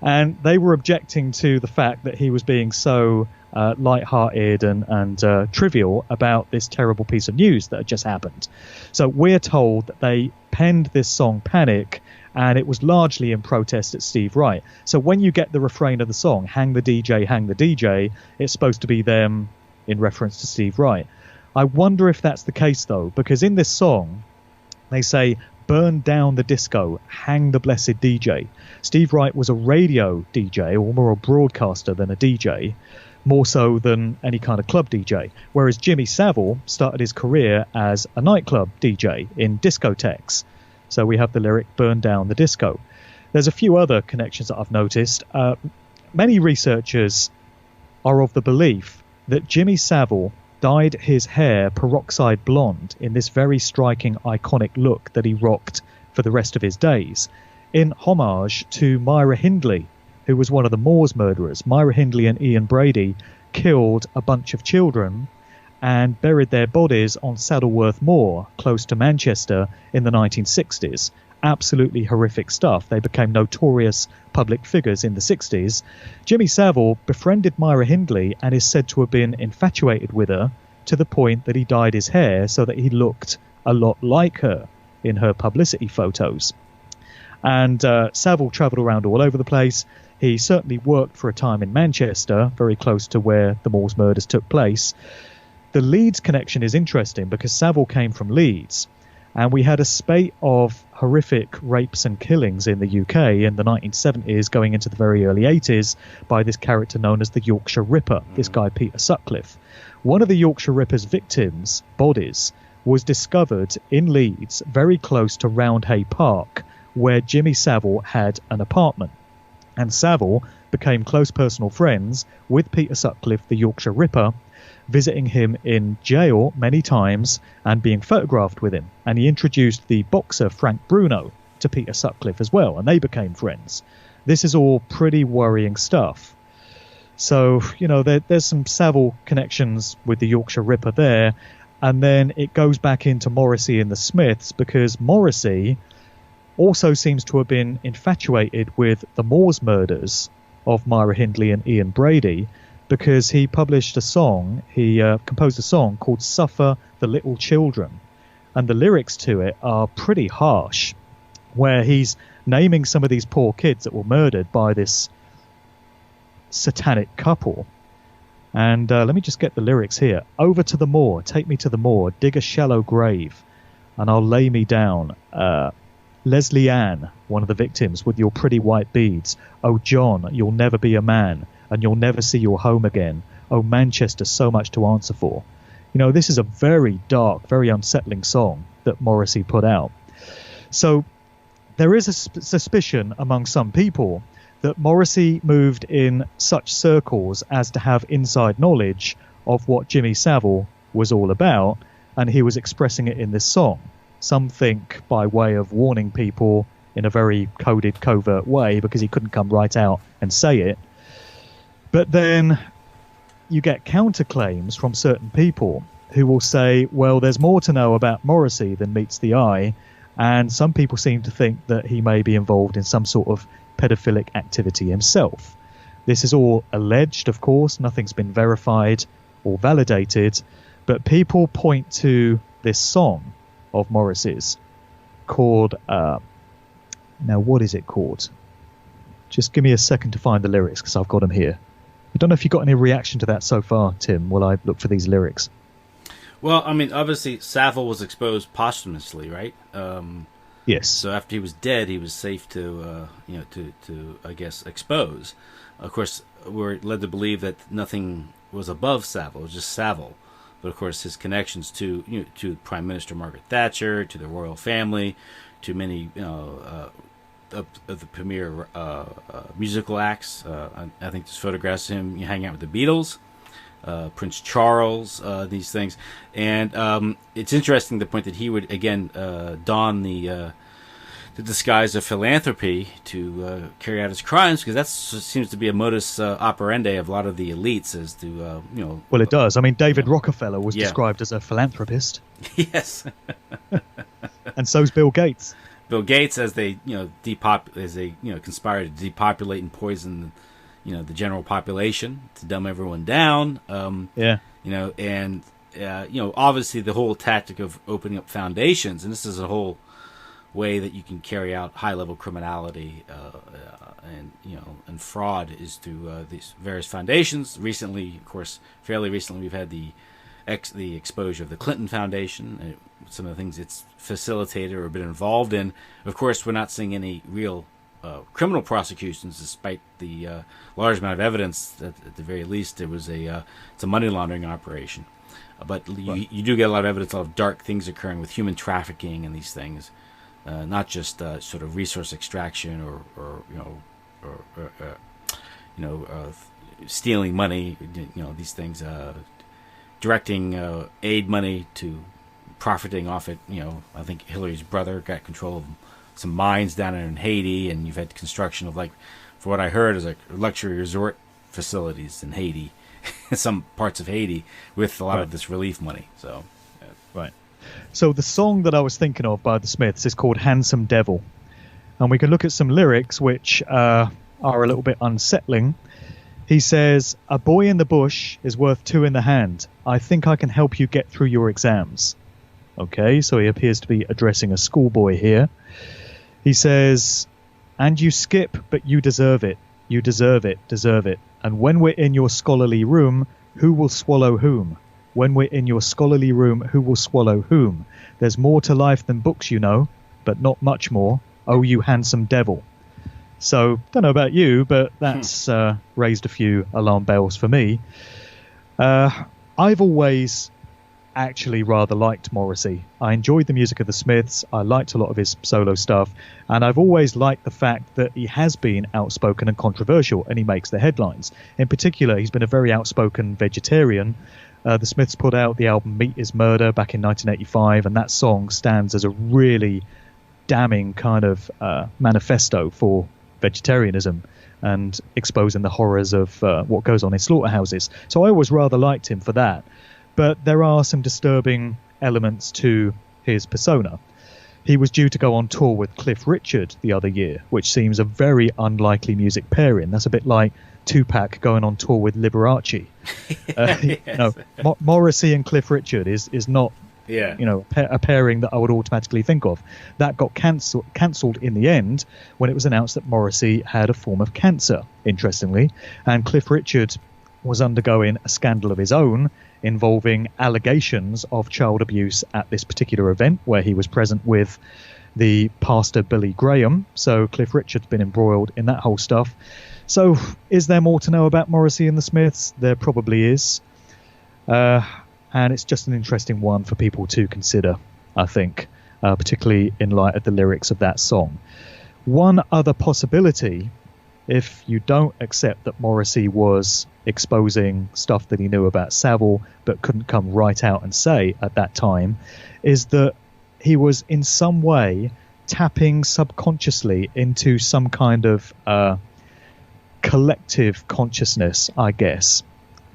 I: And they were objecting to the fact that he was being so light-hearted and trivial about this terrible piece of news that had just happened. So we're told that they penned this song Panic, and it was largely in protest at Steve Wright. So when you get the refrain of the song, hang the DJ, it's supposed to be them in reference to Steve Wright. I wonder if that's the case, though, because in this song, they say, "Burn down the disco, hang the blessed DJ." Steve Wright was a radio DJ, or more a broadcaster than a DJ, more so than any kind of club DJ, whereas Jimmy Savile started his career as a nightclub DJ in discotheques. So we have the lyric, "Burn down the disco." There's a few other connections that I've noticed. Many researchers are of the belief that Jimmy Savile dyed his hair peroxide blonde in this very striking, iconic look that he rocked for the rest of his days, in homage to Myra Hindley, who was one of the Moors murderers. Myra Hindley and Ian Brady killed a bunch of children and buried their bodies on Saddleworth Moor, close to Manchester, in the 1960s. Absolutely horrific stuff. They became notorious public figures in the 60s. Jimmy Savile befriended Myra Hindley and is said to have been infatuated with her to the point that he dyed his hair so that he looked a lot like her in her publicity photos. And Savile travelled around all over the place. He certainly worked for a time in Manchester, very close to where the Moors murders took place. The Leeds connection is interesting because Savile came from Leeds. And we had a spate of horrific rapes and killings in the UK in the 1970s, going into the very early 80s, by this character known as the Yorkshire Ripper, this guy Peter Sutcliffe. One of the Yorkshire Ripper's victims' bodies was discovered in Leeds, very close to Roundhay Park, where Jimmy Savile had an apartment. And Savile became close personal friends with Peter Sutcliffe, the Yorkshire Ripper, visiting him in jail many times and being photographed with him. And he introduced the boxer Frank Bruno to Peter Sutcliffe as well, and they became friends. This is all pretty worrying stuff. So, you know, there's some Savile connections with the Yorkshire Ripper there. And then it goes back into Morrissey and the Smiths, because Morrissey also seems to have been infatuated with the Moors murders of Myra Hindley and Ian Brady, because he published a song, he composed a song called Suffer the Little Children. And the lyrics to it are pretty harsh, where he's naming some of these poor kids that were murdered by this satanic couple. And let me just get the lyrics here. Over to the moor, take me to the moor, dig a shallow grave, and I'll lay me down. Leslie Ann, one of the victims, with your pretty white beads. Oh, John, you'll never be a man, and you'll never see your home again. Oh, Manchester, so much to answer for. You know, this is a very dark, very unsettling song that Morrissey put out. So there is a suspicion among some people that Morrissey moved in such circles as to have inside knowledge of what Jimmy Savile was all about, and he was expressing it in this song. Some think by way of warning people in a very coded, covert way, because he couldn't come right out and say it. But then you get counterclaims from certain people who will say, well, there's more to know about Morrissey than meets the eye, and some people seem to think that he may be involved in some sort of pedophilic activity himself. This is all alleged, of course, nothing's been verified or validated, but people point to this song of Morrissey's called, now what is it called? Just give me a second to find the lyrics, because I've got them here. I don't know if you got any reaction to that so far, Tim, while I look for these lyrics.
H: Well, I mean, obviously, Savile was exposed posthumously, right?
I: Yes.
H: So after he was dead, he was safe to I guess, expose. Of course, we're led to believe that nothing was above Savile, it was just Savile. But of course, his connections to to Prime Minister Margaret Thatcher, to the royal family, to many of the premier musical acts. I think there's photographs of him hanging out with the Beatles, Prince Charles, these things. And it's interesting the point that he would, again, don the disguise of philanthropy to carry out his crimes, because that seems to be a modus operandi of a lot of the elites as to,
I: Well, it does. I mean, David Rockefeller was described as a philanthropist.
H: Yes.
I: And so's Bill Gates.
H: Bill Gates, as they conspire to depopulate and poison, the general population to dumb everyone down. Obviously the whole tactic of opening up foundations, and this is a whole way that you can carry out high-level criminality and fraud, is through these various foundations. Recently, of course, fairly recently, we've had the exposure of the Clinton Foundation, and some of the things it's facilitated or been involved in. Of course, we're not seeing any real criminal prosecutions, despite the large amount of evidence that, at the very least, it's a money laundering operation. But you do get a lot of evidence of dark things occurring with human trafficking and these things, not just sort of resource extraction or stealing money. These things, directing aid money to profiting off it. I think Hillary's brother got control of some mines down in Haiti, and you've had construction of, for what I heard, is luxury resort facilities in Haiti, some parts of Haiti, with a lot of this relief money. So,
I: right. So the song that I was thinking of by the Smiths is called "Handsome Devil," and we can look at some lyrics which are a little bit unsettling. He says, "A boy in the bush is worth two in the hand. I think I can help you get through your exams." Okay, so he appears to be addressing a schoolboy here. He says, "And you skip, but you deserve it. You deserve it, deserve it. And when we're in your scholarly room, who will swallow whom? When we're in your scholarly room, who will swallow whom? There's more to life than books, you know, but not much more. Oh, you handsome devil." So, don't know about you, but that's raised a few alarm bells for me. I've always actually rather liked Morrissey. I enjoyed the music of the Smiths. I liked a lot of his solo stuff, and I've always liked the fact that he has been outspoken and controversial, and he makes the headlines. In particular, he's been a very outspoken vegetarian. The Smiths put out the album Meat is Murder back in 1985, and that song stands as a really damning kind of manifesto for vegetarianism and exposing the horrors of what goes on in slaughterhouses. So I always rather liked him for that. But there are some disturbing elements to his persona. He was due to go on tour with Cliff Richard the other year, which seems a very unlikely music pairing. That's a bit like Tupac going on tour with Liberace.
H: Yes.
I: Morrissey and Cliff Richard is not
H: Yeah.
I: a pairing that I would automatically think of. That got cancelled in the end when it was announced that Morrissey had a form of cancer, interestingly, and Cliff Richard was undergoing a scandal of his own involving allegations of child abuse at this particular event where he was present with the pastor Billy Graham. So Cliff Richard's been embroiled in that whole stuff. So is there more to know about Morrissey and the Smiths? There probably is. And it's just an interesting one for people to consider, I think, particularly in light of the lyrics of that song. One other possibility, if you don't accept that Morrissey was exposing stuff that he knew about Savile but couldn't come right out and say at that time, is that he was in some way tapping subconsciously into some kind of collective consciousness, I guess.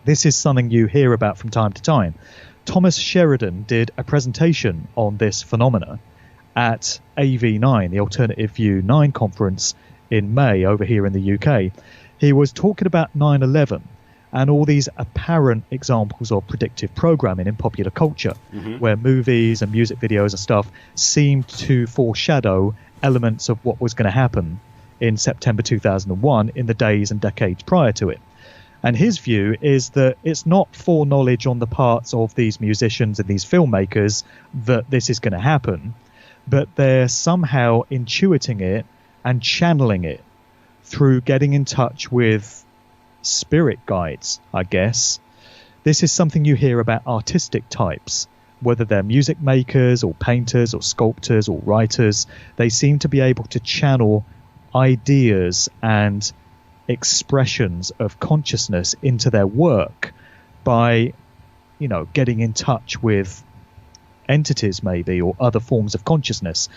I: This is something you hear about from time to time. Thomas Sheridan did a presentation on this phenomena at AV9, the Alternative View 9 conference in May over here in the UK. He was talking about 9/11 and all these apparent examples of predictive programming in popular culture, where movies and music videos and stuff seemed to foreshadow elements of what was going to happen in September 2001 in the days and decades prior to it. And his view is that it's not foreknowledge on the parts of these musicians and these filmmakers that this is going to happen, but they're somehow intuiting it and channeling it through getting in touch with spirit guides, I guess. This is something you hear about artistic types, whether they're music makers or painters or sculptors or writers. They seem to be able to channel ideas and expressions of consciousness into their work by, getting in touch with entities maybe or other forms of consciousness.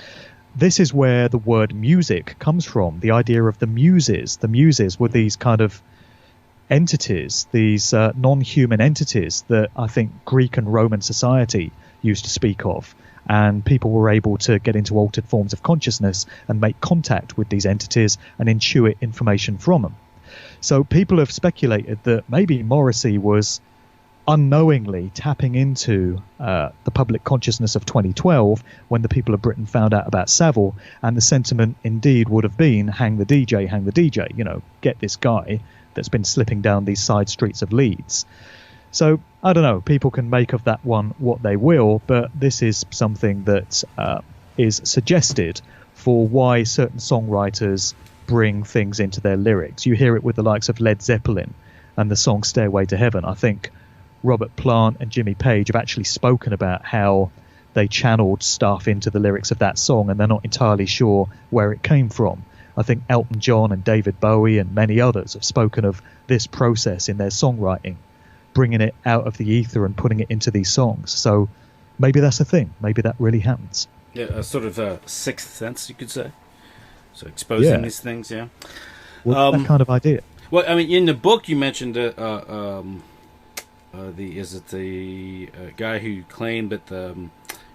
I: This is where the word music comes from, the idea of the muses. The muses were these kind of entities, these non-human entities that I think Greek and Roman society used to speak of, and people were able to get into altered forms of consciousness and make contact with these entities and intuit information from them. So people have speculated that maybe Morrissey was unknowingly tapping into the public consciousness of 2012 when the people of Britain found out about Savile, and the sentiment indeed would have been hang the DJ, get this guy that's been slipping down these side streets of Leeds. So I don't know, people can make of that one what they will, but this is something that is suggested for why certain songwriters bring things into their lyrics. You hear it with the likes of Led Zeppelin and the song Stairway to Heaven. I think Robert Plant and Jimmy Page have actually spoken about how they channeled stuff into the lyrics of that song and they're not entirely sure where it came from. I think Elton John and David Bowie and many others have spoken of this process in their songwriting, bringing it out of the ether and putting it into these songs. So maybe that's a thing. Maybe that really happens.
H: Yeah, a sort of a sixth sense, you could say. So exposing these things, yeah.
I: Well, that kind of idea.
H: Well, I mean, in the book you mentioned the guy who claimed that the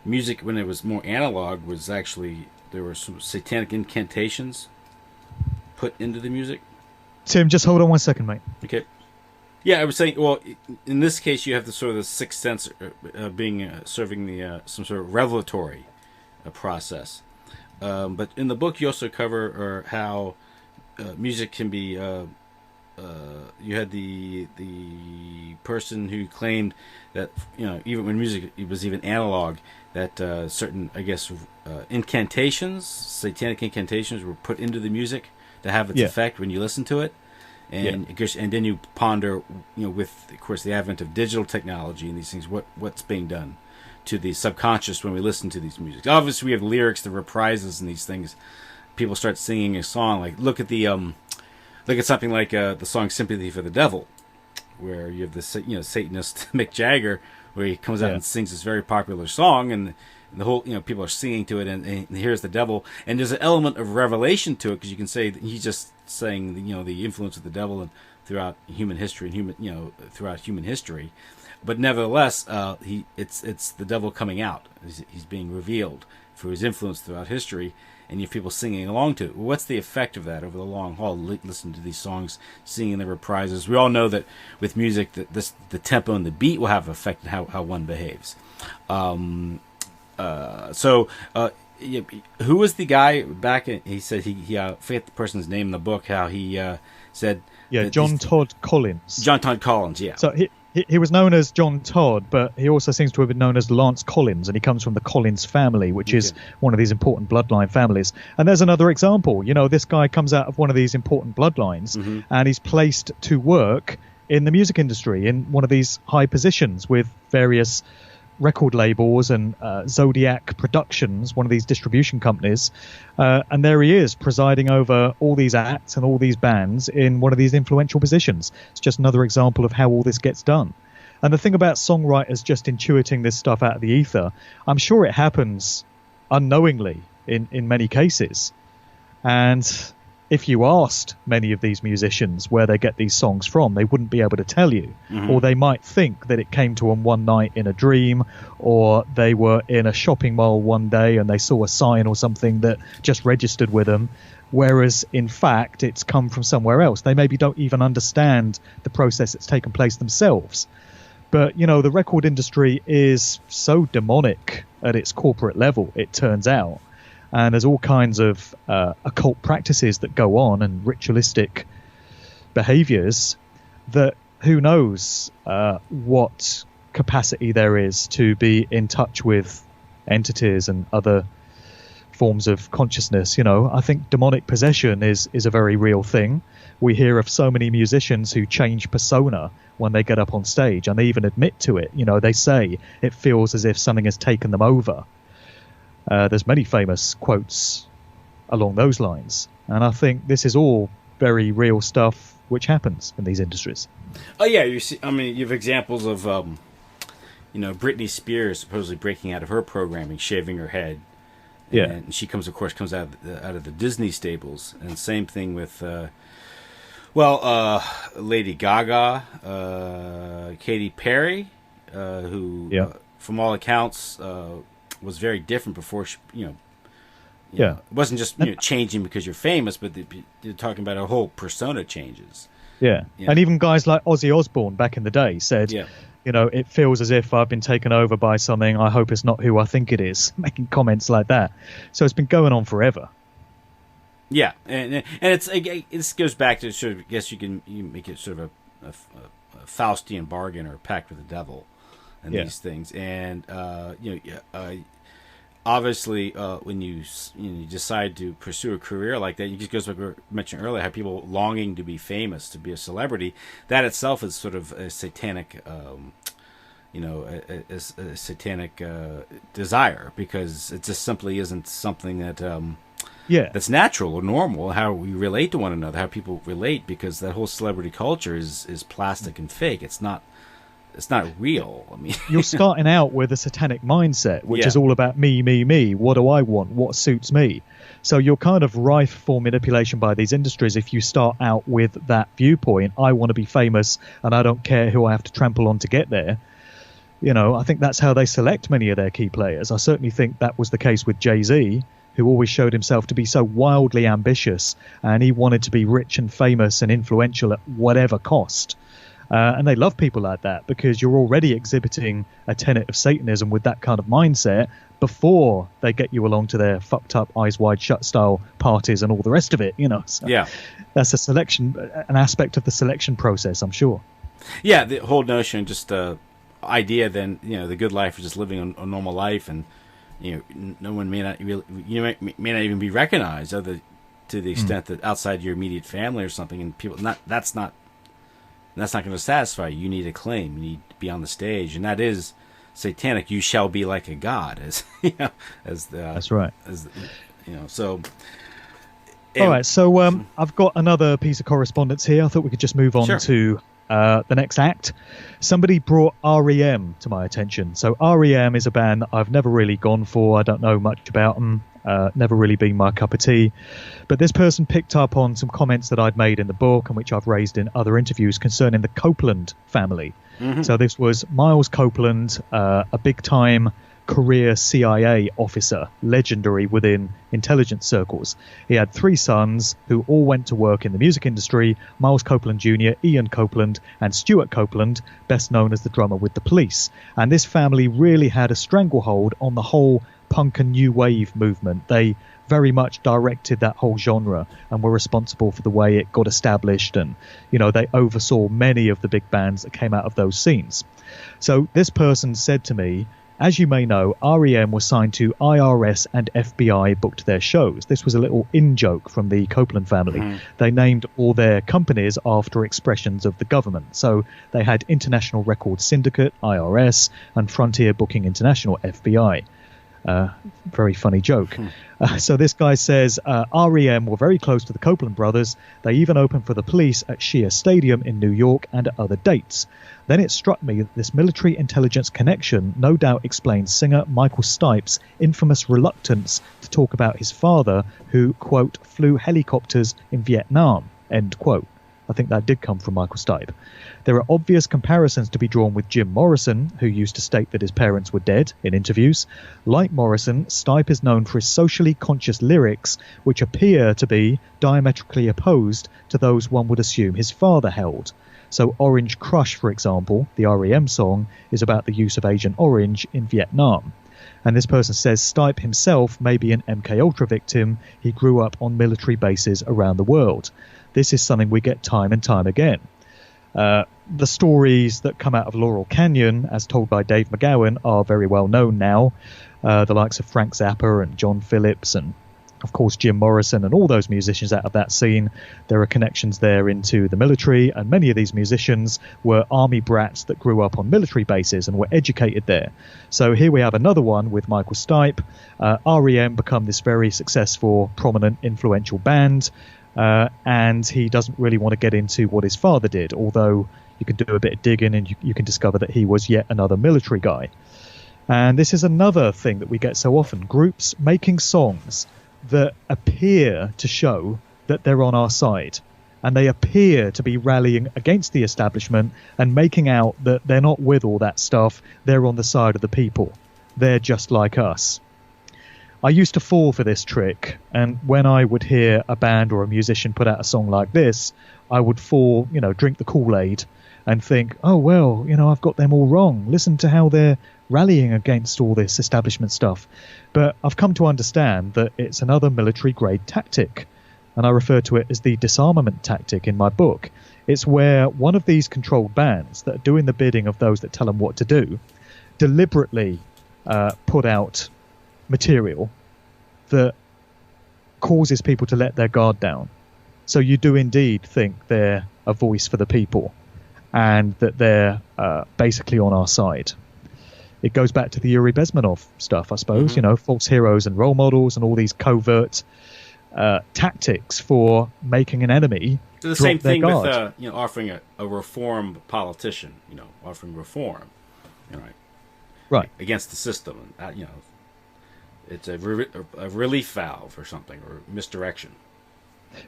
H: music, when it was more analog, was actually there were some satanic incantations put into the music.
I: Tim, just hold on 1 second, mate.
H: Okay. Yeah, I was saying. Well, in this case, you have the sort of the sixth sense being serving the some sort of revelatory process. But in the book, you also cover how music can be. You had the person who claimed that even when music was even analog, that certain incantations, satanic incantations, were put into the music to have its effect when you listen to it, and and then you ponder, with of course the advent of digital technology and these things, what's being done to the subconscious when we listen to these music. Obviously, we have lyrics, the reprises, and these things. People start singing a song like look at something like the song "Sympathy for the Devil," where you have the Satanist Mick Jagger, where he comes out and sings this very popular song, and the whole people are singing to it, and here's the devil, and there's an element of revelation to it because you can say that he's just saying the influence of the devil and throughout human history and throughout human history. But nevertheless, it's the devil coming out. He's being revealed for his influence throughout history, and you have people singing along to it. What's the effect of that over the long haul? Listen to these songs, singing the reprises. We all know that with music, that the tempo and the beat will have effect on how one behaves. Who was the guy back? He said he I forget the person's name in the book. How he said,
I: John Todd Collins.
H: John Todd Collins, yeah.
I: So he was known as John Todd, but he also seems to have been known as Lance Collins, and he comes from the Collins family, which is one of these important bloodline families. And there's another example. This guy comes out of one of these important bloodlines, and he's placed to work in the music industry in one of these high positions with various record labels and Zodiac Productions, one of these distribution companies, and there he is presiding over all these acts and all these bands in one of these influential positions. It's just another example of how all this gets done. And the thing about songwriters just intuiting this stuff out of the ether, I'm sure it happens unknowingly in many cases. And if you asked many of these musicians where they get these songs from, they wouldn't be able to tell you. Or they might think that it came to them one night in a dream, or they were in a shopping mall one day and they saw a sign or something that just registered with them, whereas in fact it's come from somewhere else. They maybe don't even understand the process that's taken place themselves. But, the record industry is so demonic at its corporate level, it turns out. And there's all kinds of occult practices that go on and ritualistic behaviors that who knows what capacity there is to be in touch with entities and other forms of consciousness. I think demonic possession is a very real thing. We hear of so many musicians who change persona when they get up on stage, and they even admit to it. They say it feels as if something has taken them over. There's many famous quotes along those lines. And I think this is all very real stuff which happens in these industries.
H: Oh, yeah. You have examples of, Britney Spears supposedly breaking out of her programming, shaving her head. And she comes out of the Disney stables. And same thing with, Lady Gaga, Katy Perry, who, from all accounts, was very different before she, it wasn't just changing because you're famous, but you're talking about a whole persona changes.
I: And even guys like Ozzy Osbourne back in the day said, it feels as if I've been taken over by something. I hope it's not who I think it is. Making comments like that. So it's been going on forever.
H: Yeah, and this goes back to sort of, I guess you make it sort of a Faustian bargain or a pact with the devil. And these things, and obviously, when you decide to pursue a career like that, it just goes like we mentioned earlier, how people longing to be famous, to be a celebrity. That itself is sort of a satanic, a satanic desire, because it just simply isn't something that that's natural or normal. How we relate to one another, how people relate, because that whole celebrity culture is plastic and fake. It's not real. I mean,
I: you're starting out with a satanic mindset, which is all about me, me, me. What do I want? What suits me? So you're kind of rife for manipulation by these industries if you start out with that viewpoint. I want to be famous, and I don't care who I have to trample on to get there. I think that's how they select many of their key players. I certainly think that was the case with Jay-Z, who always showed himself to be so wildly ambitious, and he wanted to be rich and famous and influential at whatever cost. And they love people like that because you're already exhibiting a tenet of Satanism with that kind of mindset before they get you along to their fucked up eyes wide shut style parties and all the rest of it, So that's an aspect of the selection process, I'm sure.
H: Yeah, the whole notion, just idea then, the good life is just living a normal life, and no one may not really, may not even be recognized other to the extent that outside your immediate family or something, and people that's not going to satisfy you. You need acclaim. You need to be on the stage, and that is satanic. You shall be like a god, that's right. So.
I: All right, so I've got another piece of correspondence here. I thought we could just move on to the next act. Somebody brought REM to my attention. So REM is a band that I've never really gone for. I don't know much about them. Never really been my cup of tea. But this person picked up on some comments that I'd made in the book and which I've raised in other interviews concerning the Copeland family. So this was Miles Copeland, a big-time career CIA officer, legendary within intelligence circles. He had 3 sons who all went to work in the music industry: Miles Copeland Jr., Ian Copeland, and Stuart Copeland, best known as the drummer with the Police. And this family really had a stranglehold on the whole punk and new wave movement. They very much directed that whole genre and were responsible for the way it got established, and they oversaw many of the big bands that came out of those scenes. So this person said to me, as you may know, REM was signed to IRS and FBI booked their shows. This was a little in-joke from the Copeland family. They named all their companies after expressions of the government. So they had International Record Syndicate, IRS, and Frontier Booking International, FBI. Very funny joke. So this guy says REM were very close to the Copeland brothers. They even opened for the Police at Shea Stadium in New York and at other dates. Then it struck me that this military intelligence connection no doubt explains singer Michael Stipe's infamous reluctance to talk about his father, who, quote, flew helicopters in Vietnam, end quote. I think that did come from Michael Stipe. There are obvious comparisons to be drawn with Jim Morrison, who used to state that his parents were dead in interviews. Like Morrison, Stipe is known for his socially conscious lyrics, which appear to be diametrically opposed to those one would assume his father held. So Orange Crush, for example, the REM song, is about the use of Agent Orange in Vietnam. And this person says Stipe himself may be an MKUltra victim. He grew up on military bases around the world. This is something we get time and time again. The stories that come out of Laurel Canyon, as told by Dave McGowan, are very well known now. The likes of Frank Zappa and John Phillips and, of course, Jim Morrison and all those musicians out of that scene. There are connections there into the military, and many of these musicians were army brats that grew up on military bases and were educated there. So here we have another one with Michael Stipe. REM become this very successful, prominent, influential band. And he doesn't really want to get into what his father did, although you can do a bit of digging and you can discover that he was yet another military guy. And this is another thing that we get so often: groups making songs that appear to show that they're on our side, and they appear to be rallying against the establishment and making out that they're not with all that stuff, they're on the side of the people, they're just like us. I used to fall for this trick, and when I would hear a band or a musician put out a song like this, I would fall, drink the Kool-Aid and think, oh, well, I've got them all wrong. Listen to how they're rallying against all this establishment stuff. But I've come to understand that it's another military-grade tactic, and I refer to it as the disarmament tactic in my book. It's where one of these controlled bands that are doing the bidding of those that tell them what to do deliberately put out material that causes people to let their guard down. So you do indeed think they're a voice for the people and that they're basically on our side. It goes back to the Yuri Bezmenov stuff, I suppose, false heroes and role models and all these covert tactics for making an enemy
H: So the
I: drop
H: same
I: their
H: thing
I: guard.
H: with offering a reform politician, offering reform,
I: Right.
H: against the system, and it's a relief valve or something, or misdirection.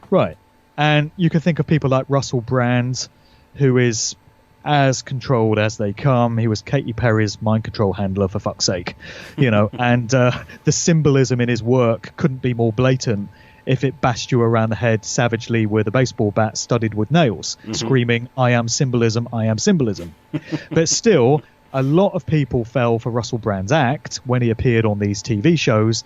I: Right. And you can think of people like Russell Brand, who is as controlled as they come. He was Katy Perry's mind control handler, for fuck's sake. And the symbolism in his work couldn't be more blatant if it bashed you around the head savagely with a baseball bat studded with nails, screaming, I am symbolism, I am symbolism. But still, a lot of people fell for Russell Brand's act when he appeared on these TV shows,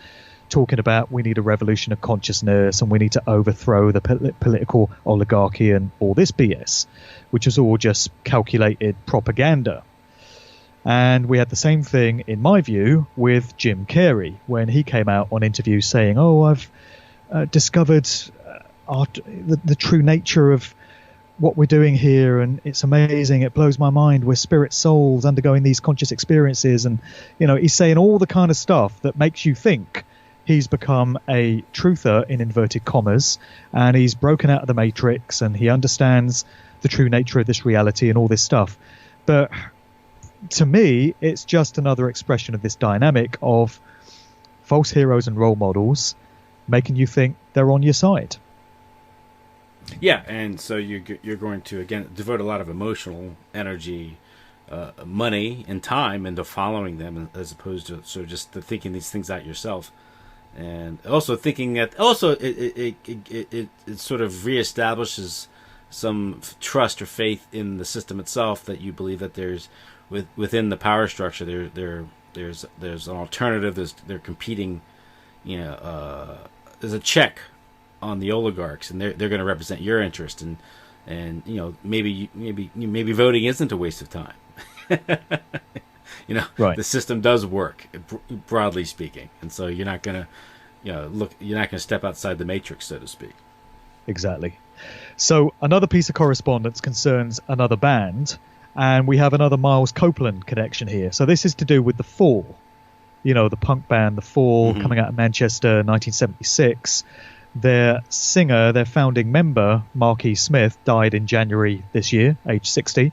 I: talking about we need a revolution of consciousness and we need to overthrow the political oligarchy and all this BS, which was all just calculated propaganda. And we had the same thing, in my view, with Jim Carrey when he came out on interviews saying, oh, I've discovered the true nature of what we're doing here, and it's amazing, it blows my mind, we're spirit souls undergoing these conscious experiences. And he's saying all the kind of stuff that makes you think he's become a truther in inverted commas, and he's broken out of the matrix and he understands the true nature of this reality and all this stuff. But to me, it's just another expression of this dynamic of false heroes and role models making you think they're on your side.
H: Yeah, and so you're going to, again, devote a lot of emotional energy money and time into following them, as opposed to sort of just thinking these things out yourself, and also thinking that also it sort of reestablishes some trust or faith in the system itself, that you believe that there's within the power structure there's an alternative, they're competing, there's a check on the oligarchs, and they're going to represent your interest, and maybe voting isn't a waste of time.
I: Right.
H: The system does work, broadly speaking, and so you're not going to you're not going to step outside the matrix, so to speak.
I: Exactly. So another piece of correspondence concerns another band, and we have another Miles Copeland connection here. So this is to do with The Fall, the punk band The Fall, coming out of Manchester, 1976. Their singer, their founding member, Marquis Smith, died in January this year, age 60.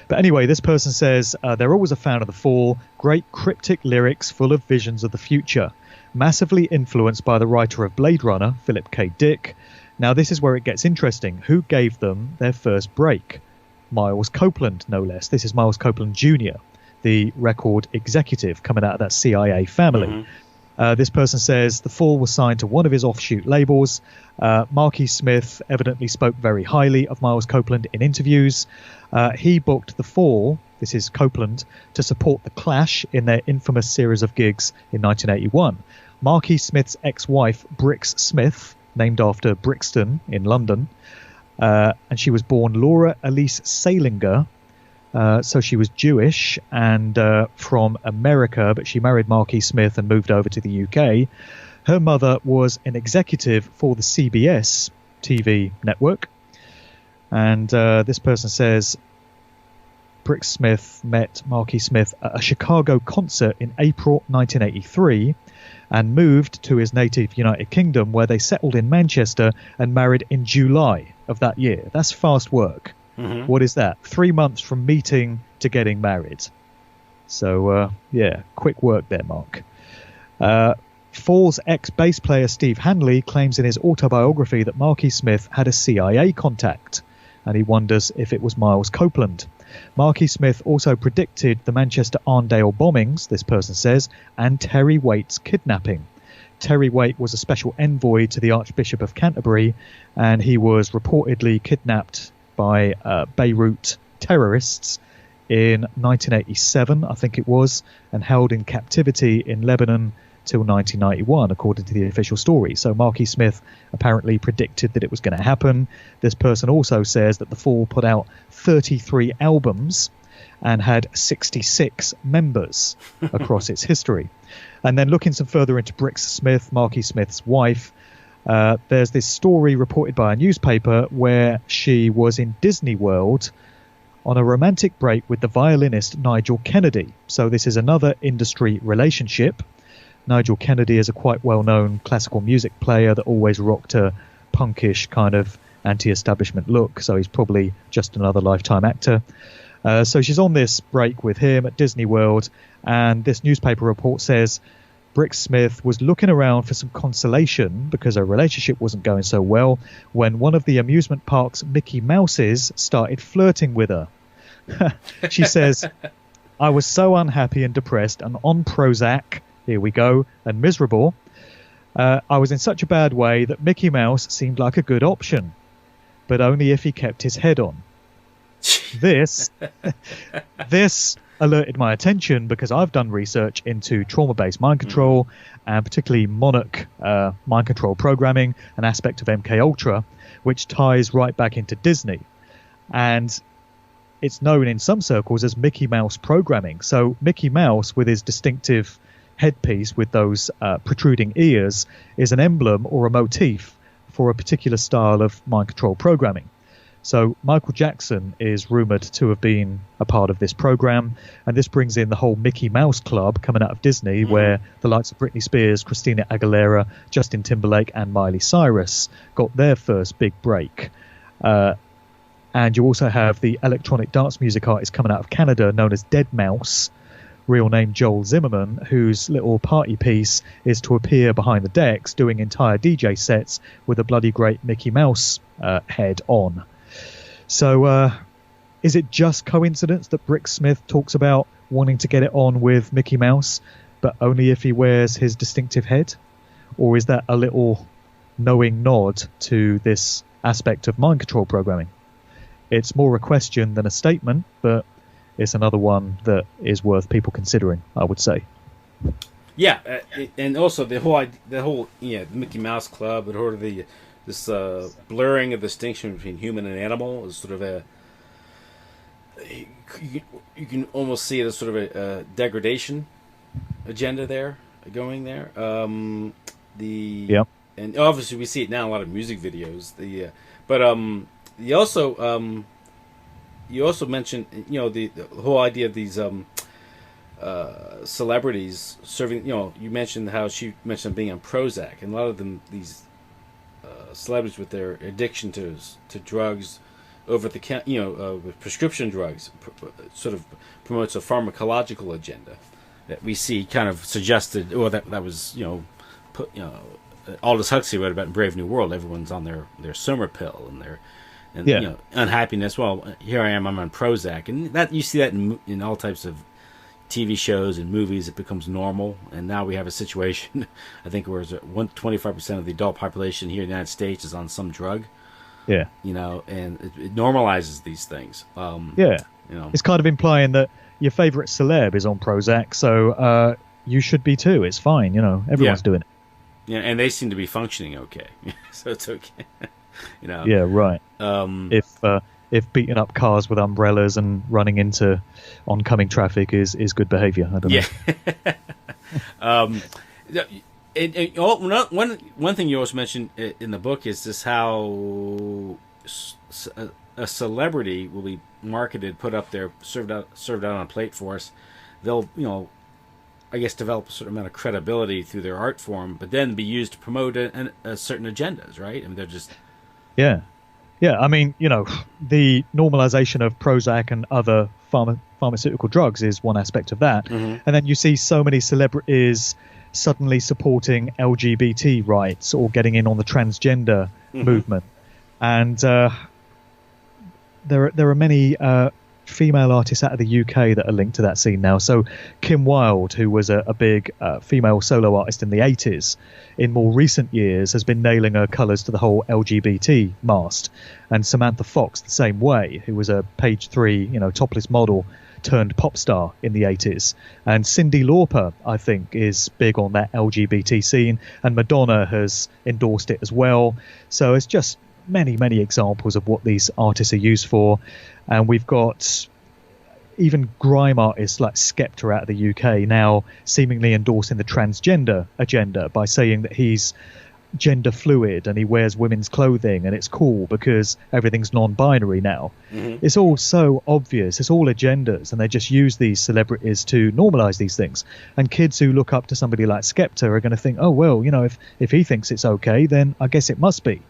I: But anyway, this person says they're always a fan of The Fall. Great cryptic lyrics full of visions of the future. Massively influenced by the writer of Blade Runner, Philip K. Dick. Now, this is where it gets interesting. Who gave them their first break? Miles Copeland, no less. This is Miles Copeland Jr., the record executive coming out of that CIA family. This person says The Fall was signed to one of his offshoot labels. Marquis Smith evidently spoke very highly of Miles Copeland in interviews. He booked The Fall, this is Copeland, to support The Clash in their infamous series of gigs in 1981. Marquis Smith's ex-wife, Brix Smith, named after Brixton in London, and she was born Laura Elise Salinger. So she was Jewish and from America, but she married Marquis Smith and moved over to the UK. Her mother was an executive for the CBS TV network. And this person says Brix Smith met Marquis Smith at a Chicago concert in April 1983 and moved to his native United Kingdom, where they settled in Manchester and married in July of that year. That's fast work. What is that? 3 months from meeting to getting married. So, quick work there, Mark. Fall's ex-bass player Steve Hanley claims in his autobiography that Marquis Smith had a CIA contact, and he wonders if it was Miles Copeland. Marquis Smith also predicted the Manchester Arndale bombings, this person says, and Terry Waite's kidnapping. Terry Waite was a special envoy to the Archbishop of Canterbury, and he was reportedly kidnapped by Beirut terrorists in 1987, I think it was, and held in captivity in Lebanon till 1991, according to the official story. So Marquis Smith apparently predicted that it was going to happen. This person also says that The Fall put out 33 albums and had 66 members across its history. And then looking some further into Brix Smith, Marquis Smith's wife, there's this story reported by a newspaper where she was in Disney World on a romantic break with the violinist Nigel Kennedy. So this is another industry relationship. Nigel Kennedy is a quite well-known classical music player that always rocked a punkish kind of anti-establishment look, so he's probably just another lifetime actor. So she's on this break with him at Disney World, and this newspaper report says Brix Smith was looking around for some consolation because her relationship wasn't going so well when one of the amusement park's Mickey Mouses started flirting with her. She says, I was so unhappy and depressed and on Prozac, here we go, and miserable. I was in such a bad way that Mickey Mouse seemed like a good option, but only if he kept his head on. This alerted my attention because I've done research into trauma-based mind control and particularly monarch mind control programming, an aspect of MK Ultra, which ties right back into Disney. And it's known in some circles as Mickey Mouse programming. So Mickey Mouse, with his distinctive headpiece with those protruding ears, is an emblem or a motif for a particular style of mind control programming. So Michael Jackson is rumoured to have been a part of this program, and this brings in the whole Mickey Mouse Club coming out of Disney, where the likes of Britney Spears, Christina Aguilera, Justin Timberlake and Miley Cyrus got their first big break. And you also have the electronic dance music artist coming out of Canada known as Deadmau5, real name Joel Zimmerman, whose little party piece is to appear behind the decks doing entire DJ sets with a bloody great Mickey Mouse head on. So is it just coincidence that Brick Smith talks about wanting to get it on with Mickey Mouse, but only if he wears his distinctive head? Or is that a little knowing nod to this aspect of mind control programming? It's more a question than a statement, but it's another one that is worth people considering, I would say.
H: Yeah, and also the whole the Mickey Mouse Club and sort of this blurring of distinction between human and animal is sort of you can almost see it as sort of a degradation agenda there going there. And obviously we see it now in a lot of music videos. You also mentioned the whole idea of these celebrities serving. You mentioned how she mentioned being on Prozac, and a lot of them these celebrities with their addiction to drugs over the with prescription drugs sort of promotes a pharmacological agenda that we see kind of suggested, or that was Aldous Huxley wrote about in Brave New World. Everyone's on their summer pill and their unhappiness. Well, here I am. I'm on Prozac, and that you see that in all types of TV shows and movies. It becomes normal, and now we have a situation. I think where 25% of the adult population here in the United States is on some drug.
I: Yeah,
H: and it normalizes these things.
I: It's kind of implying that your favorite celeb is on Prozac, so you should be too. It's fine, everyone's doing it.
H: Yeah, and they seem to be functioning okay, so it's okay.
I: Yeah, right. If beating up cars with umbrellas and running into oncoming traffic is good behavior, I don't know.
H: One thing you also mentioned in the book is this how a celebrity will be marketed, put up there, served out on a plate for us. They'll I guess develop a certain amount of credibility through their art form, but then be used to promote a certain agendas, right? I mean, they're just
I: Yeah, I mean, the normalization of Prozac and other pharmaceutical drugs is one aspect of that. Mm-hmm. And then you see so many celebrities suddenly supporting LGBT rights or getting in on the transgender movement. And there are many female artists out of the UK that are linked to that scene now. So Kim Wilde, who was a big female solo artist in the 80s, in more recent years has been nailing her colours to the whole LGBT mast. And Samantha Fox the same way, who was a page 3 topless model turned pop star in the 80s. And Cyndi Lauper, I think, is big on that LGBT scene, and Madonna has endorsed it as well. So it's just many examples of what these artists are used for. And we've got even grime artists like Skepta out of the UK now seemingly endorsing the transgender agenda by saying that he's gender fluid and he wears women's clothing and it's cool because everything's non-binary now. Mm-hmm. It's all so obvious. It's all agendas, and they just use these celebrities to normalize these things. And kids who look up to somebody like Skepta are going to think, oh, well, if he thinks it's okay, then I guess it must be.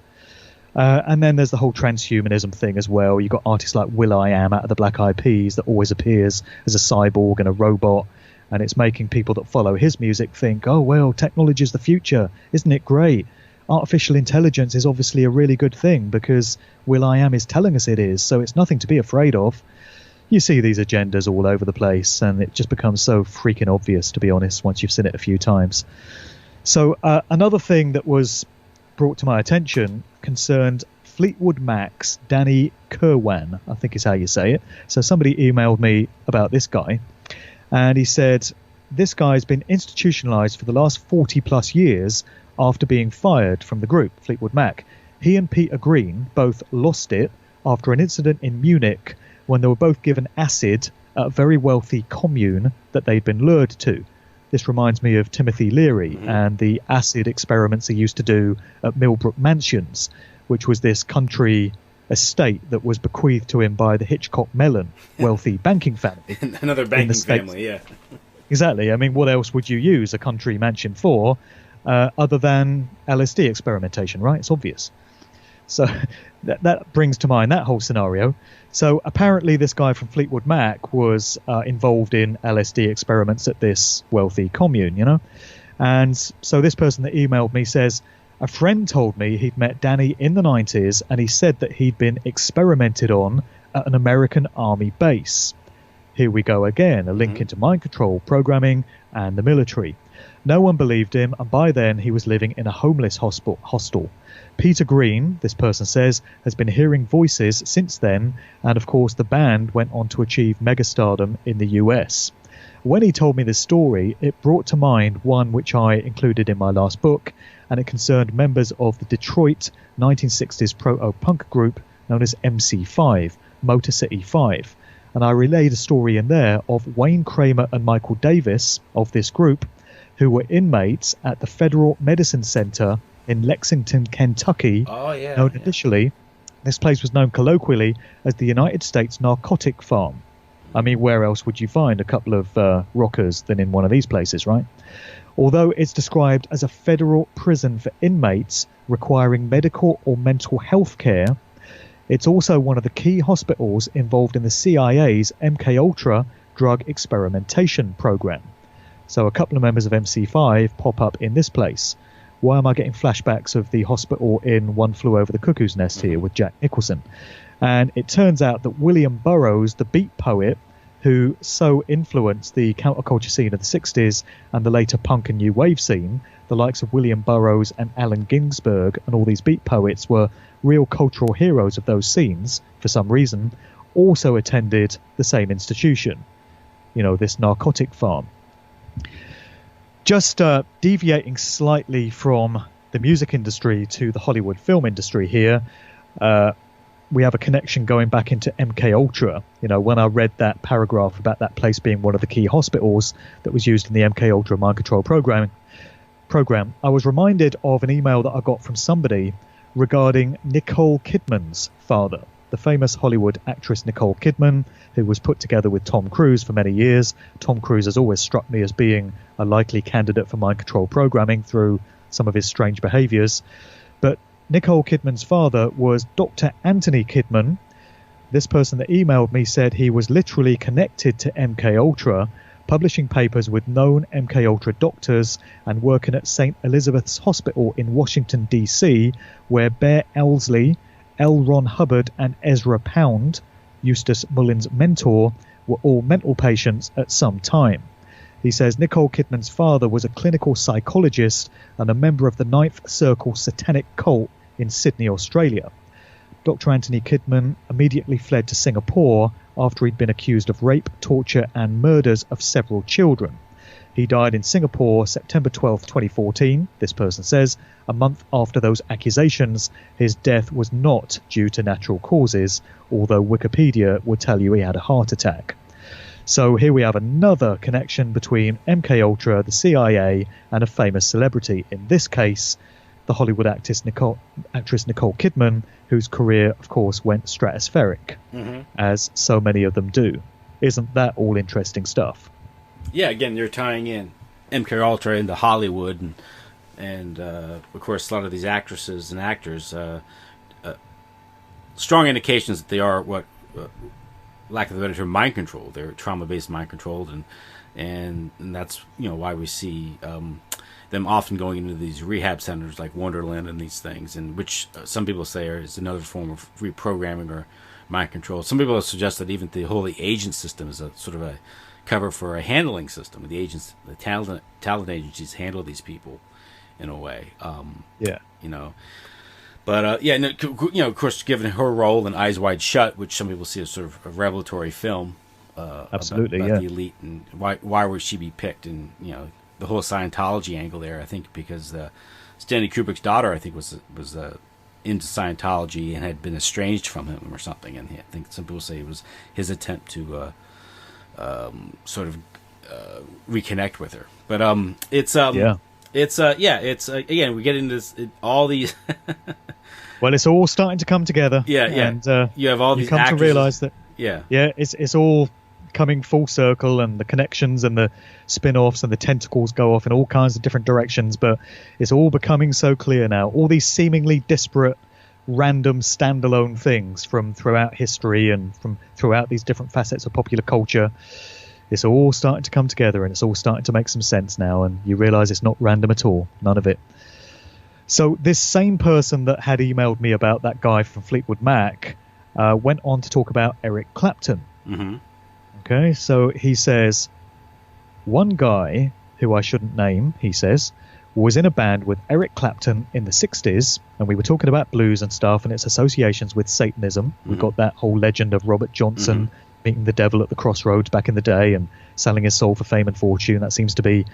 I: And then there's the whole transhumanism thing as well. You've got artists like will.i.am out of the Black Eyed Peas that always appears as a cyborg and a robot, and it's making people that follow his music think, oh, well, technology is the future. Isn't it great? Artificial intelligence is obviously a really good thing because will.i.am is telling us it is, so it's nothing to be afraid of. You see these agendas all over the place, and it just becomes so freaking obvious, to be honest, once you've seen it a few times. So another thing that was brought to my attention concerned Fleetwood Mac's Danny Kirwan, I think is how you say it. So somebody emailed me about this guy, and he said this guy's been institutionalized for the last 40 plus years after being fired from the group Fleetwood Mac. He and Peter Green both lost it after an incident in Munich when they were both given acid at a very wealthy commune that they'd been lured to. This reminds me of Timothy Leary and the acid experiments he used to do at Millbrook Mansions, which was this country estate that was bequeathed to him by the Hitchcock Mellon wealthy banking family.
H: Another banking family, yeah.
I: Exactly. I mean, what else would you use a country mansion for other than LSD experimentation, right? It's obvious. So that brings to mind that whole scenario. So apparently this guy from Fleetwood Mac was involved in LSD experiments at this wealthy commune, And so this person that emailed me says, a friend told me he'd met Danny in the 90s and he said that he'd been experimented on at an American Army base. Here we go again, a link into mind control, programming, and the military. No one believed him, and by then he was living in a homeless hostel. Peter Green, this person says, has been hearing voices since then, and of course the band went on to achieve megastardom in the US. When he told me this story, it brought to mind one which I included in my last book, and it concerned members of the Detroit 1960s proto-punk group known as MC5, Motor City 5. And I relayed a story in there of Wayne Kramer and Michael Davis of this group, who were inmates at the Federal Medicine Center in Lexington, Kentucky. Initially, this place was known colloquially as the United States Narcotic Farm. I mean, where else would you find a couple of rockers than in one of these places, right? Although it's described as a federal prison for inmates requiring medical or mental health care, it's also one of the key hospitals involved in the CIA's MKUltra drug experimentation program. So a couple of members of MC5 pop up in this place. Why am I getting flashbacks of the hospital in One Flew Over the Cuckoo's Nest here with Jack Nicholson? And it turns out that William Burroughs, the beat poet, who so influenced the counterculture scene of the 60s and the later punk and new wave scene, the likes of William Burroughs and Allen Ginsberg and all these beat poets were real cultural heroes of those scenes, for some reason, also attended the same institution, this narcotic farm. Just deviating slightly from the music industry to the Hollywood film industry here, we have a connection going back into MKUltra. When I read that paragraph about that place being one of the key hospitals that was used in the MKUltra mind control program, I was reminded of an email that I got from somebody regarding Nicole Kidman's father, the famous Hollywood actress Nicole Kidman, who was put together with Tom Cruise for many years. Tom Cruise has always struck me as being a likely candidate for mind control programming through some of his strange behaviors. But Nicole Kidman's father was Dr. Anthony Kidman. This person that emailed me said he was literally connected to MKUltra, publishing papers with known MKUltra doctors and working at St. Elizabeth's Hospital in Washington, D.C., where Bear Elsley, L. Ron Hubbard, and Ezra Pound, Eustace Mullen's mentor, were all mental patients at some time. He says Nicole Kidman's father was a clinical psychologist and a member of the Ninth Circle satanic cult in Sydney, Australia. Dr. Anthony Kidman immediately fled to Singapore after he'd been accused of rape, torture, and murders of several children. He died in Singapore September 12, 2014, this person says. A month after those accusations, his death was not due to natural causes, although Wikipedia would tell you he had a heart attack. So here we have another connection between MKUltra, the CIA, and a famous celebrity. In this case, the Hollywood actress Nicole Kidman, whose career, of course, went stratospheric, as so many of them do. Isn't that all interesting stuff?
H: Yeah, again, they're tying in MKUltra into Hollywood, and of course, a lot of these actresses and actors, strong indications that they are what, lack of a better term, mind controlled. They're trauma-based mind controlled, and that's why we see them often going into these rehab centers like Wonderland and these things, and which some people say is another form of reprogramming or mind control. Some people suggest that even the whole agent system is a sort of a cover for a handling system. The agents, the talent agencies handle these people in a way. But of course, given her role in Eyes Wide Shut, which some people see as sort of a revelatory film,
I: absolutely,
H: about the elite and why would she be picked, and the whole Scientology angle there. I think because Stanley Kubrick's daughter, I think, was into Scientology and had been estranged from him or something, and I think some people say it was his attempt to sort of reconnect with her. But it's again, we get into this, all these.
I: Well, it's all starting to come together. And
H: you have all these.
I: You come
H: actors,
I: to realize that.
H: Yeah,
I: it's all coming full circle, and the connections and the spin-offs and the tentacles go off in all kinds of different directions. But it's all becoming so clear now. All these seemingly disparate, random, standalone things from throughout history and from throughout these different facets of popular culture. It's all starting to come together, and it's all starting to make some sense now, and you realize it's not random at all. None of it. So this same person that had emailed me about that guy from Fleetwood Mac went on to talk about Eric Clapton.
H: Mm-hmm.
I: Okay, so he says, one guy who I shouldn't name, he says, was in a band with Eric Clapton in the 60s, and we were talking about blues and stuff and its associations with Satanism. Mm-hmm. We've got that whole legend of Robert Johnson meeting the devil at the crossroads back in the day and selling his soul for fame and fortune. That seems to be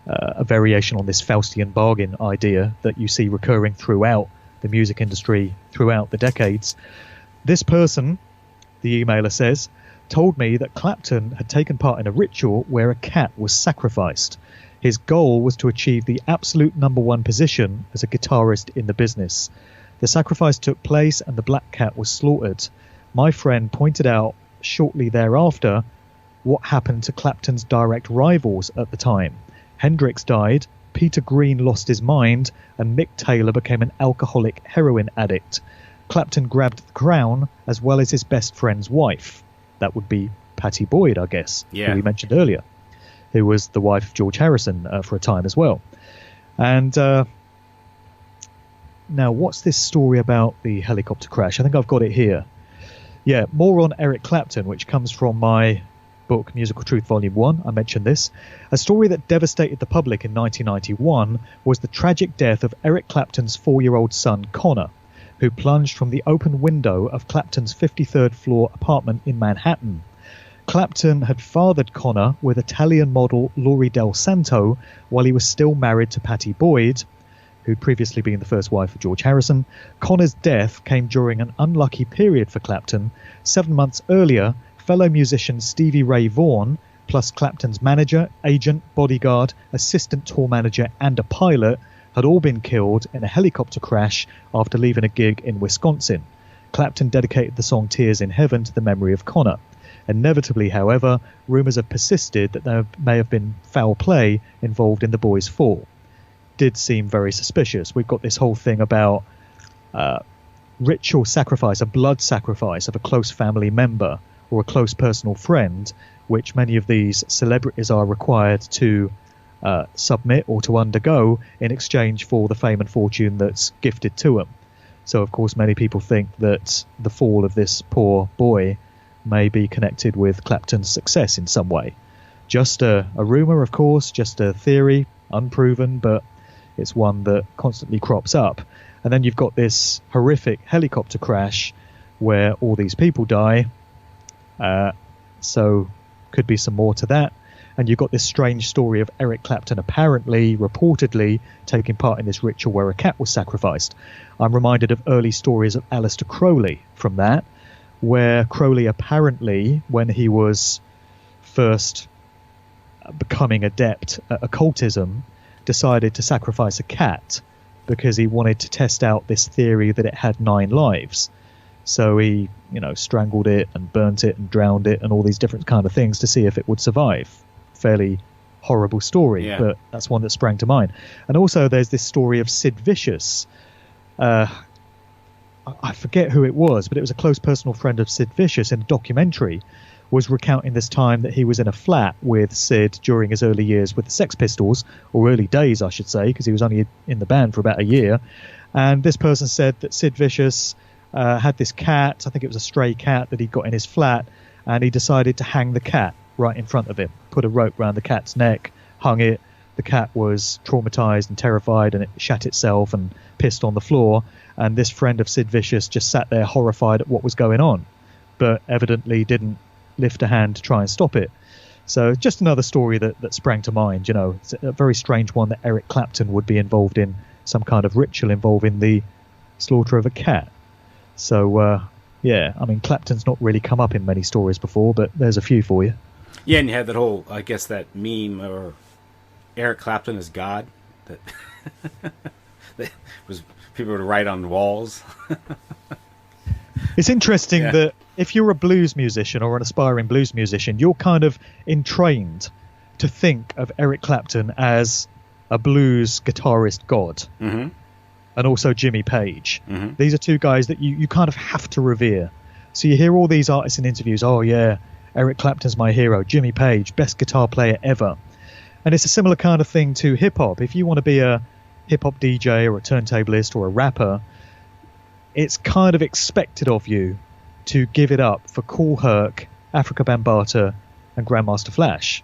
I: a variation on this Faustian bargain idea that you see recurring throughout the music industry throughout the decades. This person, the emailer says, told me that Clapton had taken part in a ritual where a cat was sacrificed. His goal was to achieve the absolute number one position as a guitarist in the business. The sacrifice took place and the black cat was slaughtered. My friend pointed out shortly thereafter what happened to Clapton's direct rivals at the time. Hendrix died, Peter Green lost his mind, and Mick Taylor became an alcoholic heroin addict. Clapton grabbed the crown as well as his best friend's wife. That would be Pattie Boyd, I guess, who we mentioned earlier, who was the wife of George Harrison for a time as well. And now, what's this story about the helicopter crash? I think I've got it here. Yeah, more on Eric Clapton, which comes from my book, Musical Truth Volume 1. I mentioned this. A story that devastated the public in 1991 was the tragic death of Eric Clapton's 4-year-old son, Connor, who plunged from the open window of Clapton's 53rd floor apartment in Manhattan. Clapton had fathered Connor with Italian model Laurie Del Santo while he was still married to Pattie Boyd, who'd previously been the first wife of George Harrison. Connor's death came during an unlucky period for Clapton. 7 months earlier, fellow musician Stevie Ray Vaughan, plus Clapton's manager, agent, bodyguard, assistant tour manager, and a pilot, had all been killed in a helicopter crash after leaving a gig in Wisconsin. Clapton dedicated the song Tears in Heaven to the memory of Connor. Inevitably, however, rumours have persisted that there may have been foul play involved in the boys' fall. Did seem very suspicious. We've got this whole thing about ritual sacrifice, a blood sacrifice of a close family member or a close personal friend, which many of these celebrities are required to submit or to undergo in exchange for the fame and fortune that's gifted to them. So, of course, many people think that the fall of this poor boy may be connected with Clapton's success in some way. Just a rumour, of course, just a theory, unproven, but it's one that constantly crops up. And then you've got this horrific helicopter crash where all these people die. So could be some more to that. And you've got this strange story of Eric Clapton apparently, reportedly, taking part in this ritual where a cat was sacrificed. I'm reminded of early stories of Aleister Crowley from that, where Crowley apparently, when he was first becoming adept at occultism, decided to sacrifice a cat because he wanted to test out this theory that it had 9 lives. So he, strangled it and burnt it and drowned it and all these different kind of things to see if it would survive. Fairly horrible story, but that's one that sprang to mind. And also there's this story of Sid Vicious. I forget who it was, but it was a close personal friend of Sid Vicious in a documentary, was recounting this time that he was in a flat with Sid during his early years with the Sex Pistols, or early days, I should say, because he was only in the band for about a year. And this person said that Sid Vicious had this cat, I think it was a stray cat that he got in his flat, and he decided to hang the cat right in front of him, put a rope around the cat's neck, hung it. The cat was traumatized and terrified, and it shat itself and pissed on the floor. And this friend of Sid Vicious just sat there horrified at what was going on, but evidently didn't lift a hand to try and stop it. So just another story that sprang to mind. It's a very strange one that Eric Clapton would be involved in some kind of ritual involving the slaughter of a cat. So, Clapton's not really come up in many stories before, but there's a few for you.
H: Yeah, and you had that whole, I guess, that meme or Eric Clapton is God that, that was people would write on walls.
I: It's interesting that if you're a blues musician or an aspiring blues musician, you're kind of entrained to think of Eric Clapton as a blues guitarist god. Mm-hmm. And also Jimmy Page. Mm-hmm. These are two guys that you kind of have to revere. So you hear all these artists in interviews, oh yeah, Eric Clapton's my hero, Jimmy Page, best guitar player ever. And it's a similar kind of thing to hip-hop. If you want to be a hip-hop DJ or a turntablist or a rapper, it's kind of expected of you to give it up for Kool Herc, Africa Bambaataa, and Grandmaster Flash.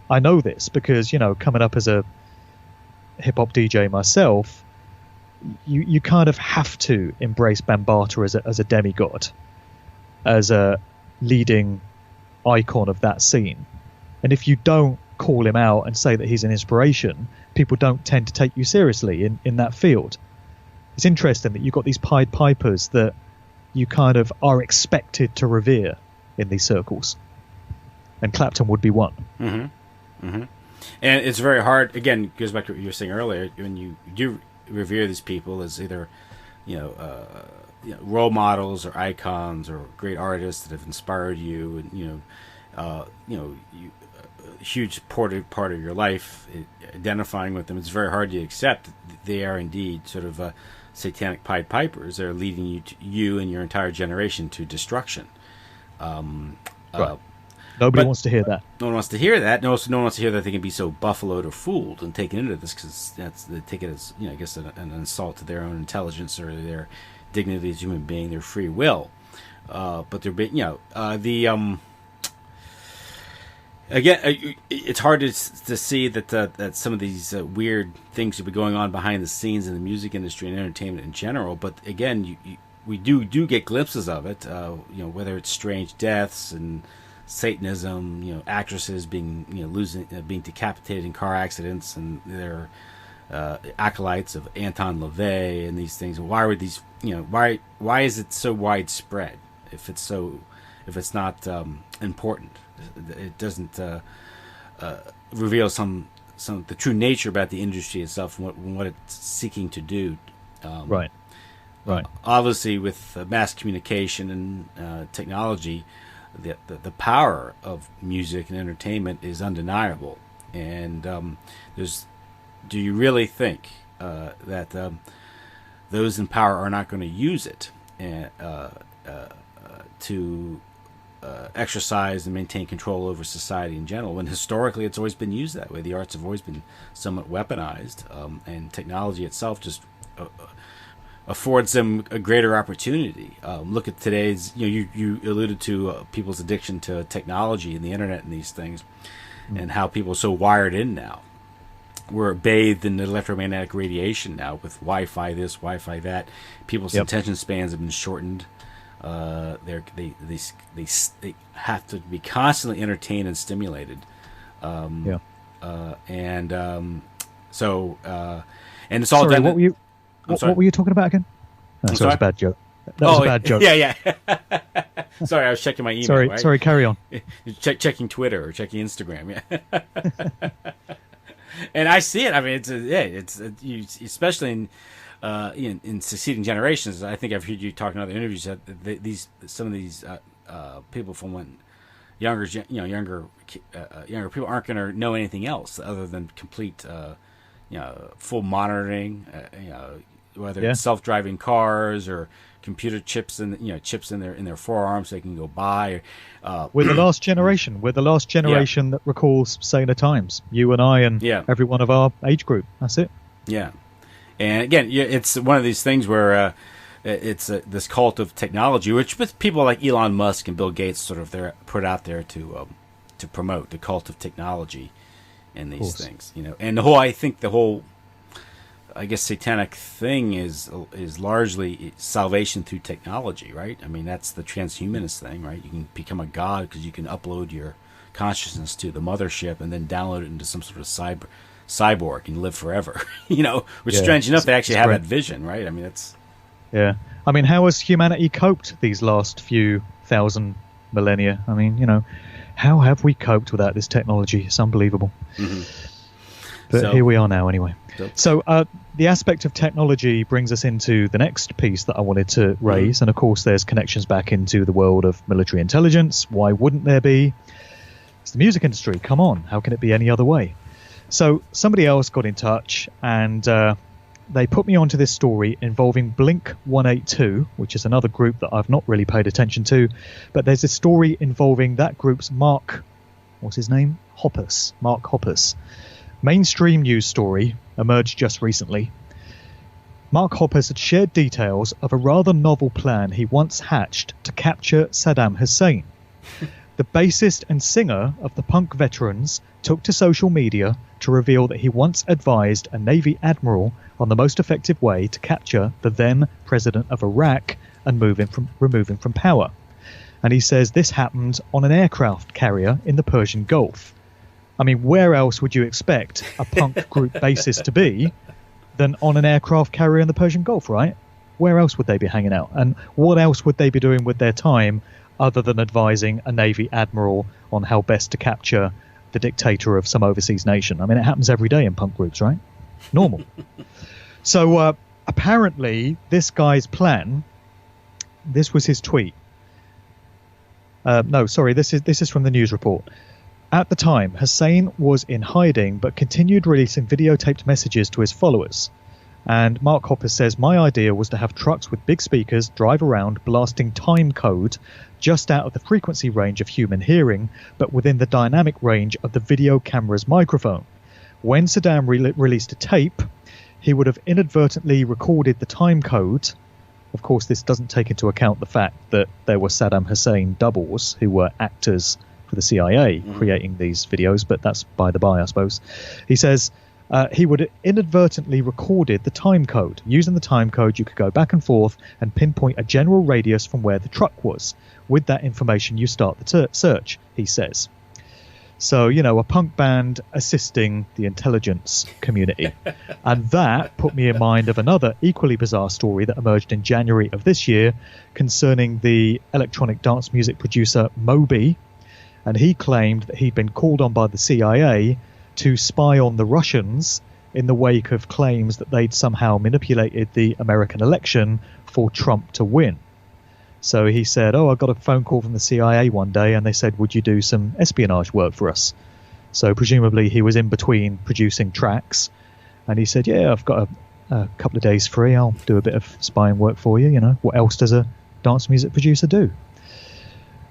I: I know this because, coming up as a hip-hop DJ myself, you kind of have to embrace Bambaataa as a demigod, as a leading icon of that scene. And if you don't call him out and say that he's an inspiration, people don't tend to take you seriously in that field. It's interesting that you've got these Pied Pipers that you kind of are expected to revere in these circles. And Clapton would be one.
H: Mm-hmm. Mm-hmm. And it's very hard, again, it goes back to what you were saying earlier, when you do revere these people as either, role models or icons or great artists that have inspired you, and, a huge part of your life, identifying with them, it's very hard to accept that they are indeed sort of satanic Pied Pipers. They're leading you and your entire generation to destruction.
I: Right. Nobody wants to hear that.
H: No one wants to hear that. No one wants to hear that they can be so buffaloed or fooled and taken into this, because they take it as, I guess, an insult to their own intelligence or their dignity as a human being, their free will. But they're being, again, it's hard to see that some of these weird things should be going on behind the scenes in the music industry and entertainment in general. But again, we do get glimpses of it. Whether it's strange deaths and Satanism, actresses being being decapitated in car accidents, and their acolytes of Anton LaVey and these things. Why were these? Why is it so widespread? If it's not important, it doesn't reveal some the true nature about the industry itself and what it's seeking to do.
I: Right.
H: Obviously, with mass communication and technology, the power of music and entertainment is undeniable. And do you really think that those in power are not going to use it to exercise and maintain control over society in general, when historically it's always been used that way? The arts have always been somewhat weaponized, and technology itself just affords them a greater opportunity. Look at today's, you alluded to people's addiction to technology and the internet and these things, and how people are so wired in now. We're bathed in electromagnetic radiation now with Wi-Fi this, Wi-Fi that. People's attention spans have been shortened. They have to be constantly entertained and stimulated. And it's all done.
I: What were you talking about again? No, sorry, it was a bad joke. That was a bad joke.
H: Yeah. Sorry, I was checking my email.
I: Sorry, carry on.
H: Checking Twitter or checking Instagram. Yeah. And I see it. I mean, it's especially in succeeding generations. I think I've heard you talk in other interviews that some of these people from when younger people aren't going to know anything else other than complete full monitoring. Whether it's self-driving cars or computer chips in their forearms so they can go by.
I: We're the last generation. We're the last generation that recalls saner times. You and I and everyone of our age group. That's it.
H: Yeah. And again, it's one of these things where it's this cult of technology, which with people like Elon Musk and Bill Gates sort of put out there to promote the cult of technology and these things, And the whole I guess satanic thing is largely salvation through technology, right? I mean, that's the transhumanist thing, right? You can become a god because you can upload your consciousness to the mothership and then download it into some sort of cyborg and live forever, which strange enough, they actually have that vision, right? I mean, it's...
I: Yeah. I mean, how has humanity coped these last few thousand millennia? I mean, how have we coped without this technology? It's unbelievable. Mm-hmm. But here we are now anyway. So the aspect of technology brings us into the next piece that I wanted to raise. Mm-hmm. And of course, there's connections back into the world of military intelligence. Why wouldn't there be? It's the music industry. Come on. How can it be any other way? So somebody else got in touch and they put me onto this story involving Blink 182, which is another group that I've not really paid attention to. But there's a story involving that group's Mark Hoppus. Mainstream news story emerged just recently. Mark Hoppus had shared details of a rather novel plan he once hatched to capture Saddam Hussein. The bassist and singer of the punk veterans took to social media to reveal that he once advised a Navy admiral on the most effective way to capture the then president of Iraq and remove him from power. And he says this happened on an aircraft carrier in the Persian Gulf. I mean, where else would you expect a punk group bassist to be than on an aircraft carrier in the Persian Gulf, right? Where else would they be hanging out? And what else would they be doing with their time other than advising a Navy admiral on how best to capture the dictator of some overseas nation? I mean, it happens every day in punk groups, right? Normal. So apparently this guy's plan, this was his tweet. This is from the news report. At the time, Hussein was in hiding but continued releasing videotaped messages to his followers. And Mark Hoppus says, my idea was to have trucks with big speakers drive around blasting time code just out of the frequency range of human hearing, but within the dynamic range of the video camera's microphone. When Saddam released a tape, he would have inadvertently recorded the time code. Of course, this doesn't take into account the fact that there were Saddam Hussein doubles who were actors for the CIA creating these videos, but that's by the by, I suppose. He says he would have inadvertently recorded the time code. Using the time code, you could go back and forth and pinpoint a general radius from where the truck was. With that information, you start the search, he says. So, you know, a punk band assisting the intelligence community. And that put me in mind of another equally bizarre story that emerged in January of this year concerning the electronic dance music producer Moby. And he claimed that he'd been called on by the CIA to spy on the Russians in the wake of claims that they'd somehow manipulated the American election for Trump to win. So he said, I got a phone call from the CIA one day and they said, would you do some espionage work for us? So presumably he was in between producing tracks and he said, yeah, I've got a couple of days free. I'll do a bit of spying work for you. You know, what else does a dance music producer do?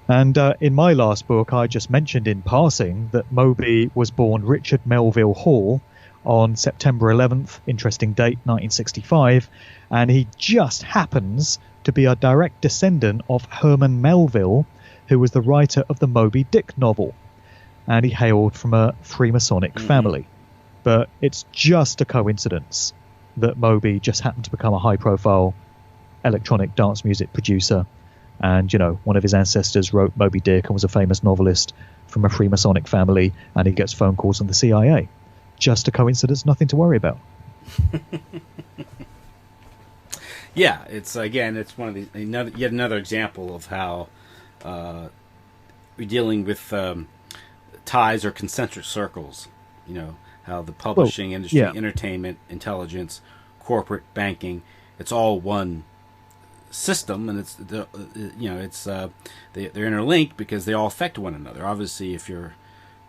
I: And in my last book, I just mentioned in passing that Moby was born Richard Melville Hall on September 11th, interesting date, 1965, and he just happens to be a direct descendant of Herman Melville, who was the writer of the Moby Dick novel, and he hailed from a Freemasonic family. But it's just a coincidence that Moby just happened to become a high-profile electronic dance music producer. And, you know, one of his ancestors wrote Moby Dick and was a famous novelist from a Freemasonic family, and he gets phone calls from the CIA. Just a coincidence, nothing to worry about.
H: Yeah, it's one of these, yet another example of how we're dealing with ties or concentric circles. You know, how the publishing industry, entertainment, intelligence, corporate, banking, it's all one system, and they're interlinked because they all affect one another. Obviously, if you're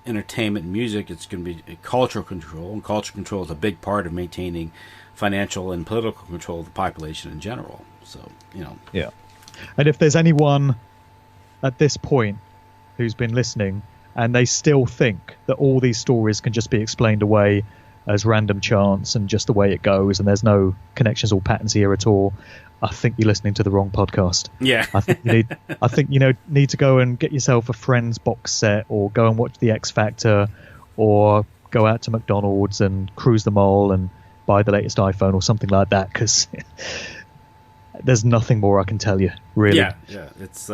H: entertainment and music, it's going to be cultural control, and cultural control is a big part of maintaining financial and political control of the population in general. So, you know.
I: Yeah. And if there's anyone at this point who's been listening and they still think that all these stories can just be explained away as random chance and just the way it goes and there's no connections or patterns here at all, I think you're listening to the wrong podcast.
H: Yeah.
I: I think you need to go and get yourself a Friends box set, or go and watch The X Factor, or go out to McDonald's and cruise the mall and buy the latest iPhone or something like that, because there's nothing more I can tell you, really.
H: Yeah. It's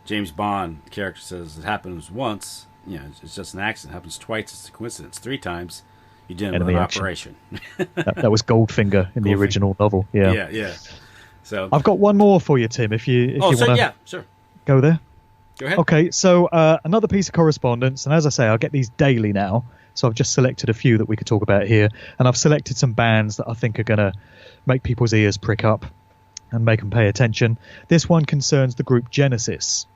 H: James Bond character says it happens once, you know, it's just an accident. It happens twice, it's a coincidence. 3 times, you did an operation.
I: that was Goldfinger in the original novel.
H: Yeah. So
I: I've got one more for you, Tim. If you want to,
H: sure,
I: go there.
H: Go ahead.
I: Okay, so another piece of correspondence, and as I say, I'll get these daily now. So I've just selected a few that we could talk about here, and I've selected some bands that I think are going to make people's ears prick up and make them pay attention. This one concerns the group Genesis.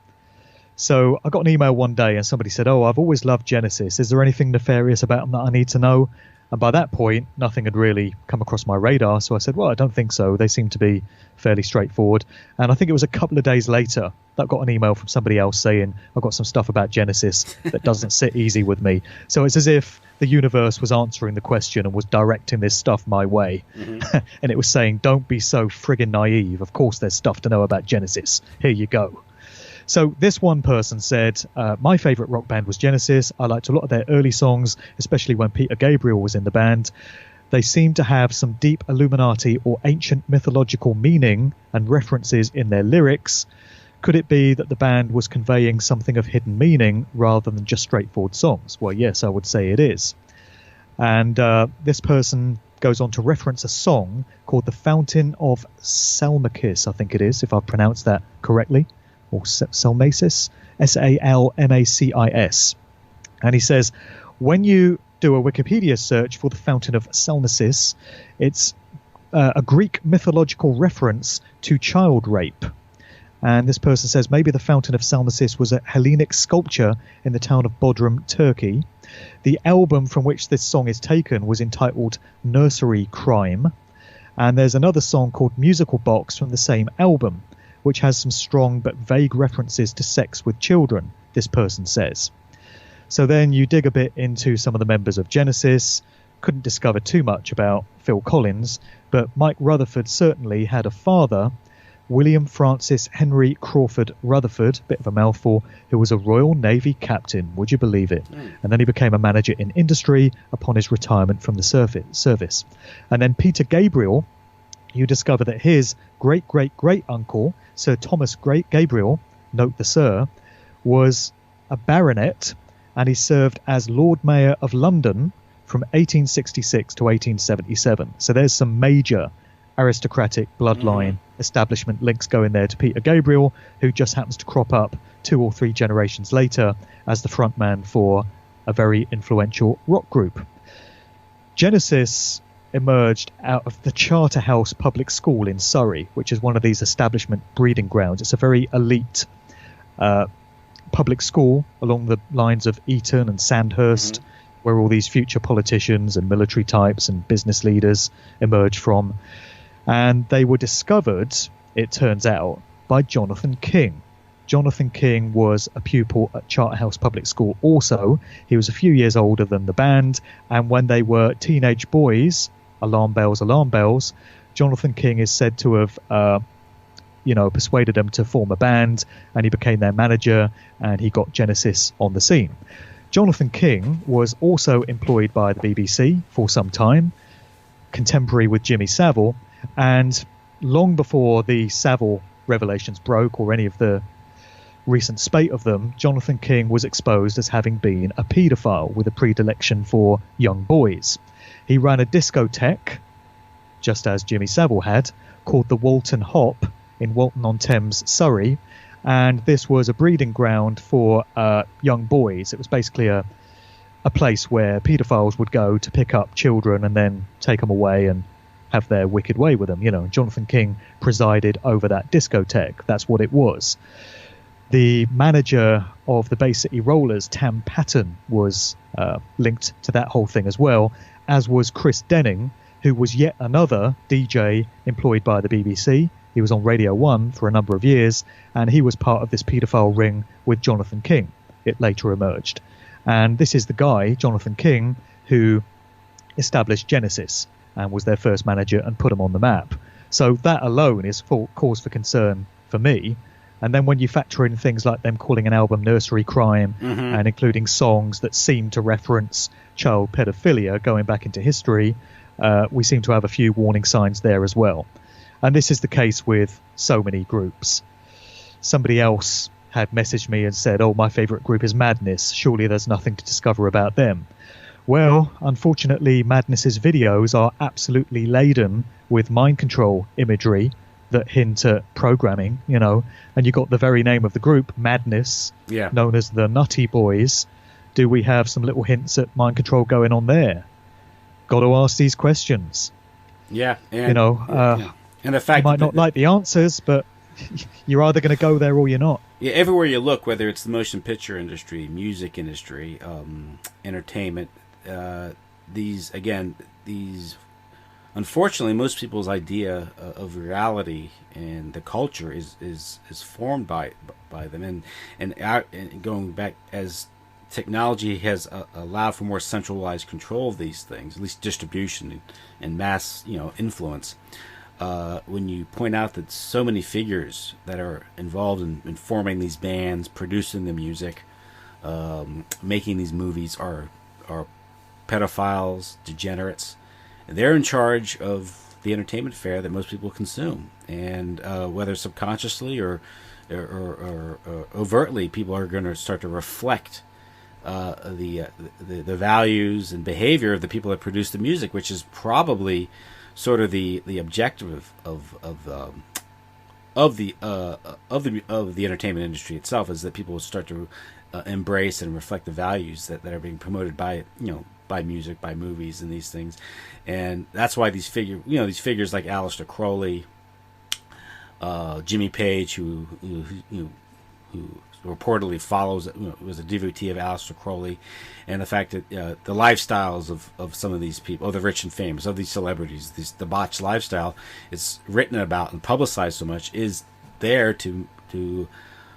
I: So I got an email one day and somebody said, I've always loved Genesis. Is there anything nefarious about them that I need to know? And by that point, nothing had really come across my radar. So I said, well, I don't think so. They seem to be fairly straightforward. And I think it was a couple of days later that I got an email from somebody else saying, I've got some stuff about Genesis that doesn't sit easy with me. So it's as if the universe was answering the question and was directing this stuff my way. Mm-hmm. And it was saying, don't be so friggin' naive. Of course, there's stuff to know about Genesis. Here you go. So this one person said, my favourite rock band was Genesis. I liked a lot of their early songs, especially when Peter Gabriel was in the band. They seem to have some deep Illuminati or ancient mythological meaning and references in their lyrics. Could it be that the band was conveying something of hidden meaning rather than just straightforward songs? Well, yes, I would say it is. And this person goes on to reference a song called The Fountain of Salmacis, I think it is, if I've pronounced that correctly. Or Salmacis, Salmacis. And he says, when you do a Wikipedia search for the Fountain of Salmacis, it's a Greek mythological reference to child rape. And this person says maybe the Fountain of Salmacis was a Hellenic sculpture in the town of Bodrum, Turkey. The album from which this song is taken was entitled Nursery Crime. And there's another song called Musical Box from the same album, which has some strong but vague references to sex with children, this person says. So then you dig a bit into some of the members of Genesis. Couldn't discover too much about Phil Collins, but Mike Rutherford certainly had a father, William Francis Henry Crawford Rutherford, bit of a mouthful, who was a Royal Navy captain, would you believe it? And then he became a manager in industry upon his retirement from the service. And then Peter Gabriel, you discover that his great-great-great-uncle, Sir Thomas Gabriel, note the Sir, was a baronet, and he served as Lord Mayor of London from 1866 to 1877. So there's some major aristocratic bloodline establishment links going there to Peter Gabriel, who just happens to crop up 2 or 3 generations later as the frontman for a very influential rock group. Genesis emerged out of the Charterhouse Public School in Surrey, which is one of these establishment breeding grounds. It's a very elite public school along the lines of Eton and Sandhurst, where all these future politicians and military types and business leaders emerged from. And they were discovered, it turns out, by Jonathan King. Jonathan King was a pupil at Charterhouse Public School also. He was a few years older than the band, and when they were teenage boys, alarm bells, Jonathan King is said to have persuaded them to form a band, and he became their manager, and he got Genesis on the scene. Jonathan King was also employed by the BBC for some time, contemporary with Jimmy Savile, and long before the Savile revelations broke, or any of the recent spate of them, Jonathan King was exposed as having been a paedophile with a predilection for young boys. He ran a discotheque, just as Jimmy Savile had, called the Walton Hop in Walton-on-Thames, Surrey, and this was a breeding ground for young boys. It was basically a place where paedophiles would go to pick up children and then take them away and have their wicked way with them. Jonathan King presided over that discotheque. That's what it was. The manager of the Bay City Rollers, Tam Patton, was linked to that whole thing as well, as was Chris Denning, who was yet another DJ employed by the BBC. He was on Radio 1 for a number of years, and he was part of this paedophile ring with Jonathan King, it later emerged. And this is the guy, Jonathan King, who established Genesis and was their first manager and put them on the map. So that alone is full cause for concern for me. And then when you factor in things like them calling an album Nursery Crime and including songs that seem to reference child pedophilia going back into history, we seem to have a few warning signs there as well. And this is the case with so many groups. Somebody else had messaged me and said, oh, my favourite group is Madness. Surely there's nothing to discover about them. Well, unfortunately, Madness's videos are absolutely laden with mind control imagery that hint at programming, and you got the very name of the group, Madness, known as the Nutty Boys. Do we have some little hints at mind control going on there? Got to ask these questions.
H: Yeah,
I: and,
H: and the fact
I: you might not like the answers, but you're either going to go there or you're not.
H: Yeah, everywhere you look, whether it's the motion picture industry, music industry, entertainment, these unfortunately, most people's idea of reality and the culture is formed by them, and going back, as technology has allowed for more centralized control of these things, at least distribution and mass, influence. When you point out that so many figures that are involved in forming these bands, producing the music, making these movies are pedophiles, degenerates. They're in charge of the entertainment fare that most people consume, and whether subconsciously or overtly, people are going to start to reflect the values and behavior of the people that produce the music, which is probably sort of the objective of the entertainment industry itself, is that people will start to embrace and reflect the values that are being promoted by by music, by movies, and these things. And that's why these figures like Aleister Crowley, Jimmy Page, who reportedly was a devotee of Aleister Crowley, and the fact that the lifestyles of some of these people, the rich and famous, of these celebrities, this debauched lifestyle is written about and publicized so much, is there to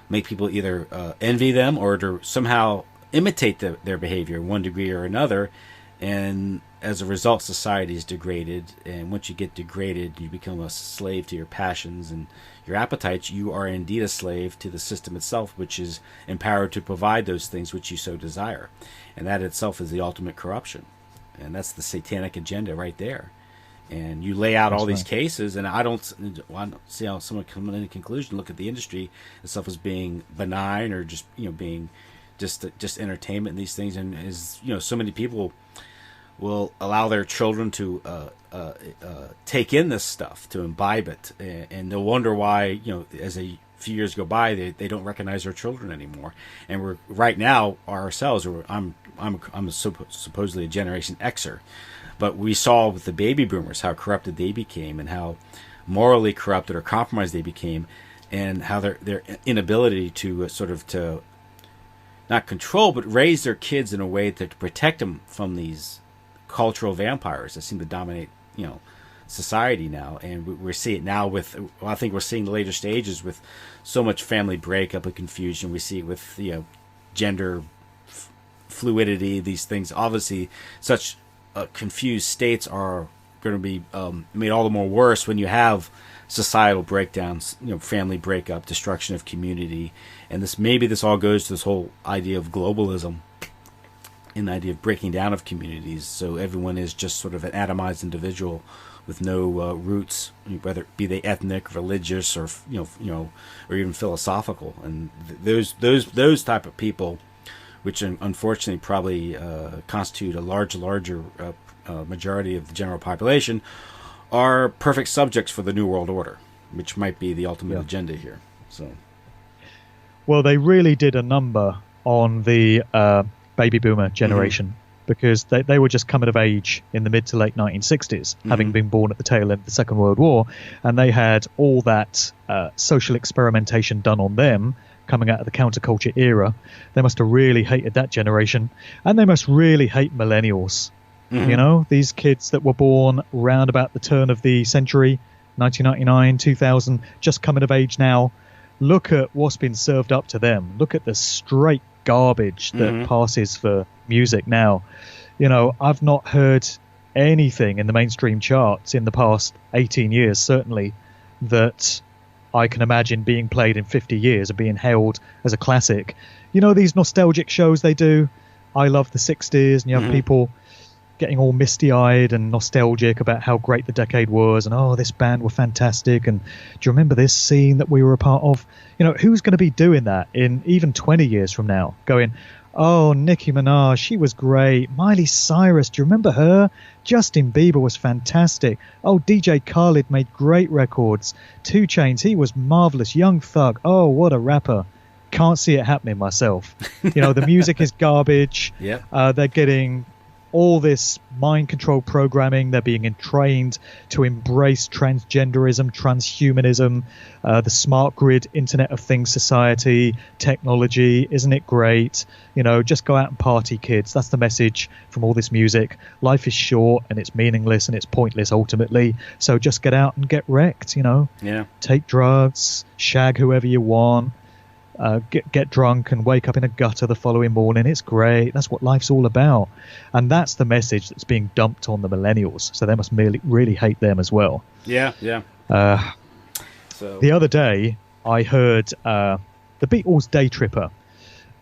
H: make people either envy them or to somehow imitate their behavior in one degree or another. And as a result, society is degraded, and once you get degraded, you become a slave to your passions and your appetites. You are indeed a slave to the system itself, which is empowered to provide those things which you so desire, and that itself is the ultimate corruption, and that's the satanic agenda right there. And you lay out all these cases, and I don't see how someone can come to any conclusion, look at the industry itself as being benign or just being just entertainment and these things, and as so many people will allow their children to take in this stuff, to imbibe it, and they'll wonder why as a few years go by, they don't recognize their children anymore. And we're right now ourselves. I'm supposedly a Generation Xer, but we saw with the baby boomers how corrupted they became, and how morally corrupted or compromised they became, and how their inability to to not control but raise their kids in a way to protect them from these cultural vampires that seem to dominate society now. And we see it now with, I think we're seeing the later stages with so much family breakup and confusion. We see it with gender fluidity, these things. Obviously such confused states are going to be made all the more worse when you have societal breakdowns, family breakup, destruction of community. And this all goes to this whole idea of globalism, and the idea of breaking down of communities, so everyone is just sort of an atomized individual with no roots, whether be they ethnic, religious, or or even philosophical. And those type of people, which unfortunately probably constitute a larger majority of the general population, are perfect subjects for the New World Order, which might be the ultimate agenda here. So, well,
I: they really did a number on the baby boomer generation, because they were just coming of age in the mid to late 1960s, having been born at the tail end of the Second World War, and they had all that social experimentation done on them coming out of the counterculture era. They must have really hated that generation, and they must really hate millennials. These kids that were born round about the turn of the century, 1999, 2000, just coming of age now. Look at what's been served up to them. Look at the straight garbage that passes for music now. I've not heard anything in the mainstream charts in the past 18 years, certainly, that I can imagine being played in 50 years or being hailed as a classic. These nostalgic shows they do, I love the 60s, and you have people getting all misty-eyed and nostalgic about how great the decade was, and this band were fantastic, and do you remember this scene that we were a part of? Who's going to be doing that in even 20 years from now, going, oh, Nicki Minaj, she was great, Miley Cyrus, do you remember her? Justin Bieber was fantastic, oh, DJ Khaled made great records, 2 Chainz, he was marvelous, Young Thug, oh, what a rapper. Can't see it happening myself. The music is garbage. They're getting all this mind control programming. They're being entrained to embrace transgenderism, transhumanism, the smart grid, Internet of Things society, technology. Isn't it great? Just go out and party, kids. That's the message from all this music. Life is short and it's meaningless and it's pointless ultimately. So just get out and get wrecked,
H: Yeah.
I: Take drugs, shag whoever you want. Get drunk and wake up in a gutter the following morning. It's great. That's what life's all about. And that's the message that's being dumped on the millennials. So they must really hate them as well.
H: Yeah.
I: The other day, I heard the Beatles' Day Tripper.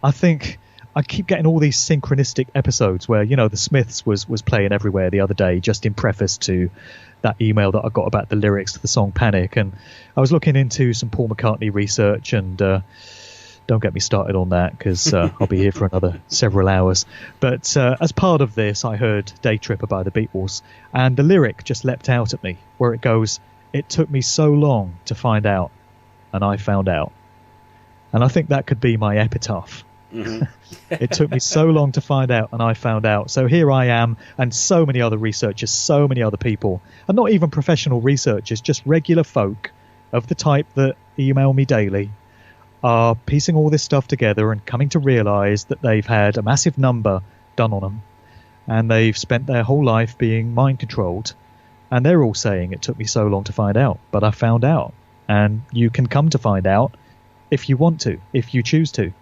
I: I think I keep getting all these synchronistic episodes where, the Smiths was playing everywhere the other day, just in preface to that email that I got about the lyrics to the song Panic. And I was looking into some Paul McCartney research, and don't get me started on that because I'll be here for another several hours. But as part of this, I heard Day Tripper by the Beatles, and the lyric just leapt out at me where it goes, "It took me so long to find out, and I found out." And I think that could be my epitaph.
H: Mm-hmm.
I: It took me so long to find out, and I found out. So here I am, and so many other researchers, so many other people, and not even professional researchers, just regular folk of the type that email me daily, are piecing all this stuff together and coming to realize that they've had a massive number done on them, and they've spent their whole life being mind controlled, and they're all saying it took me so long to find out, but I found out. And you can come to find out if you want to, if you choose to.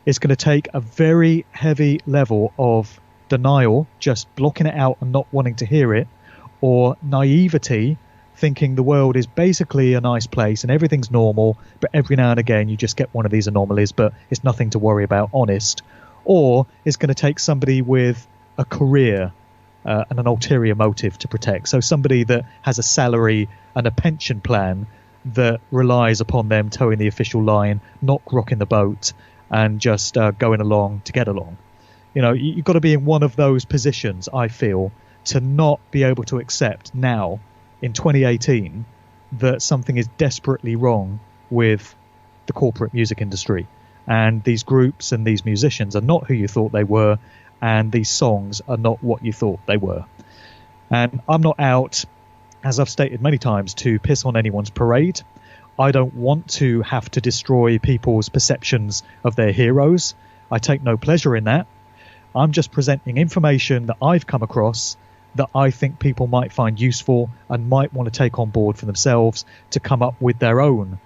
I: It's going to take a very heavy level of denial, just blocking it out and not wanting to hear it, or naivety, thinking the world is basically a nice place and everything's normal, but every now and again you just get one of these anomalies, but it's nothing to worry about, honest. Or it's going to take somebody with a career and an ulterior motive to protect. So somebody that has a salary and a pension plan that relies upon them towing the official line, not rocking the boat, and just going along to get along. You've got to be in one of those positions, I feel, to not be able to accept now in 2018 that something is desperately wrong with the corporate music industry, and these groups and these musicians are not who you thought they were, and these songs are not what you thought they were. And I'm not out, as I've stated many times, to piss on anyone's parade. I don't want to have to destroy people's perceptions of their heroes. I take no pleasure in that. I'm just presenting information that I've come across that I think people might find useful and might want to take on board for themselves to come up with their own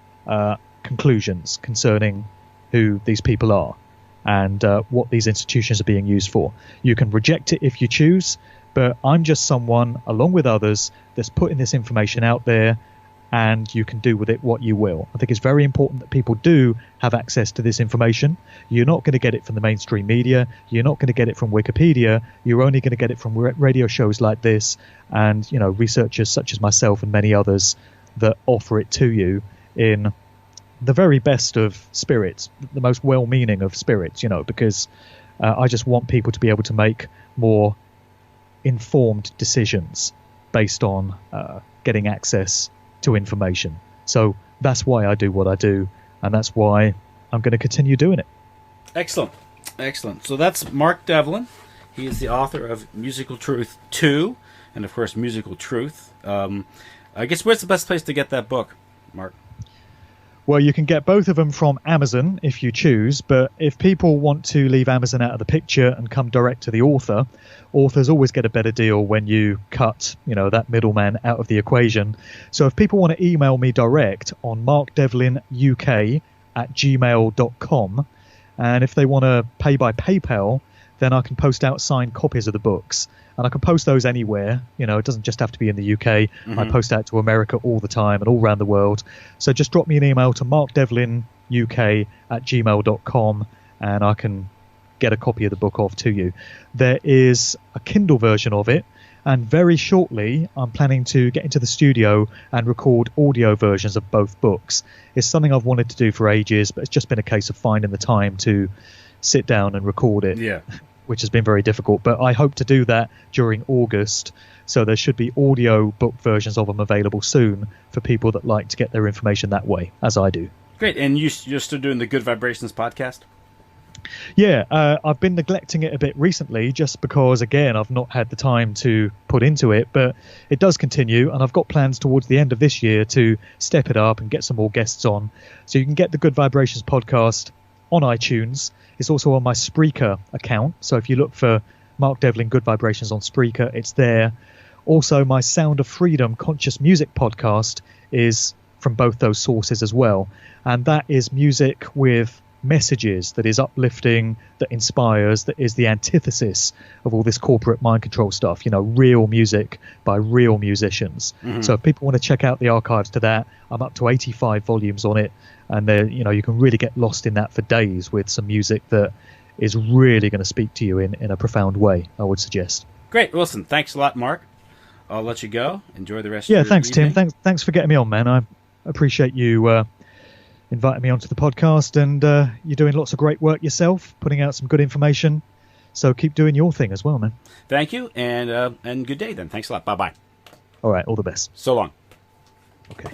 I: conclusions concerning who these people are and what these institutions are being used for. You can reject it if you choose, but I'm just someone, along with others, that's putting this information out there, and you can do with it what you will. I think it's very important that people do have access to this information. You're not going to get it from the mainstream media. You're not going to get it from Wikipedia. You're only going to get it from radio shows like this and, researchers such as myself and many others that offer it to you in the very best of spirits, the most well-meaning of spirits, because I just want people to be able to make more informed decisions based on getting access to information. So that's why I do what I do, and that's why I'm going to continue doing it.
H: Excellent. So that's Mark Devlin. He is the author of Musical Truth 2 and, of course, Musical Truth. I guess where's the best place to get that book, Mark?
I: Well, you can get both of them from Amazon if you choose, but if people want to leave Amazon out of the picture and come direct to the author, authors always get a better deal when you cut, that middleman out of the equation. So if people want to email me direct on markdevlinuk@gmail.com, and if they want to pay by PayPal, then I can post out signed copies of the books. And I can post those anywhere. It doesn't just have to be in the UK. Mm-hmm. I post out to America all the time and all around the world. So just drop me an email to markdevlinuk@gmail.com and I can get a copy of the book off to you. There is a Kindle version of it, and very shortly I'm planning to get into the studio and record audio versions of both books. It's something I've wanted to do for ages, but it's just been a case of finding the time to sit down and record it.
H: Yeah.
I: Which has been very difficult, but I hope to do that during August, so there should be audio book versions of them available soon for people that like to get their information that way, as I do.
H: Great, and you're still doing the Good Vibrations podcast?
I: Yeah, I've been neglecting it a bit recently just because, again, I've not had the time to put into it, but it does continue, and I've got plans towards the end of this year to step it up and get some more guests on. So you can get the Good Vibrations podcast on iTunes. It's also on my Spreaker account, so if you look for Mark Devlin Good Vibrations on Spreaker, it's there. Also, my Sound of Freedom Conscious Music podcast is from both those sources as well, and that is music with messages, that is uplifting, that inspires, that is the antithesis of all this corporate mind control stuff, real music by real musicians. So if people want to check out the archives to that, I'm up to 85 volumes on it, and you can really get lost in that for days with some music that is really going to speak to you in a profound way, I would suggest.
H: Great. Listen, thanks a lot, Mark. I'll let you go. Enjoy the rest of
I: your
H: thanks,
I: evening.
H: Tim.
I: Thanks for getting me on, man. I appreciate you inviting me onto the podcast, and you're doing lots of great work yourself, putting out some good information. So keep doing your thing as well, man.
H: Thank you, and good day then. Thanks a lot. Bye-bye.
I: All right, all the best.
H: So long.
I: Okay.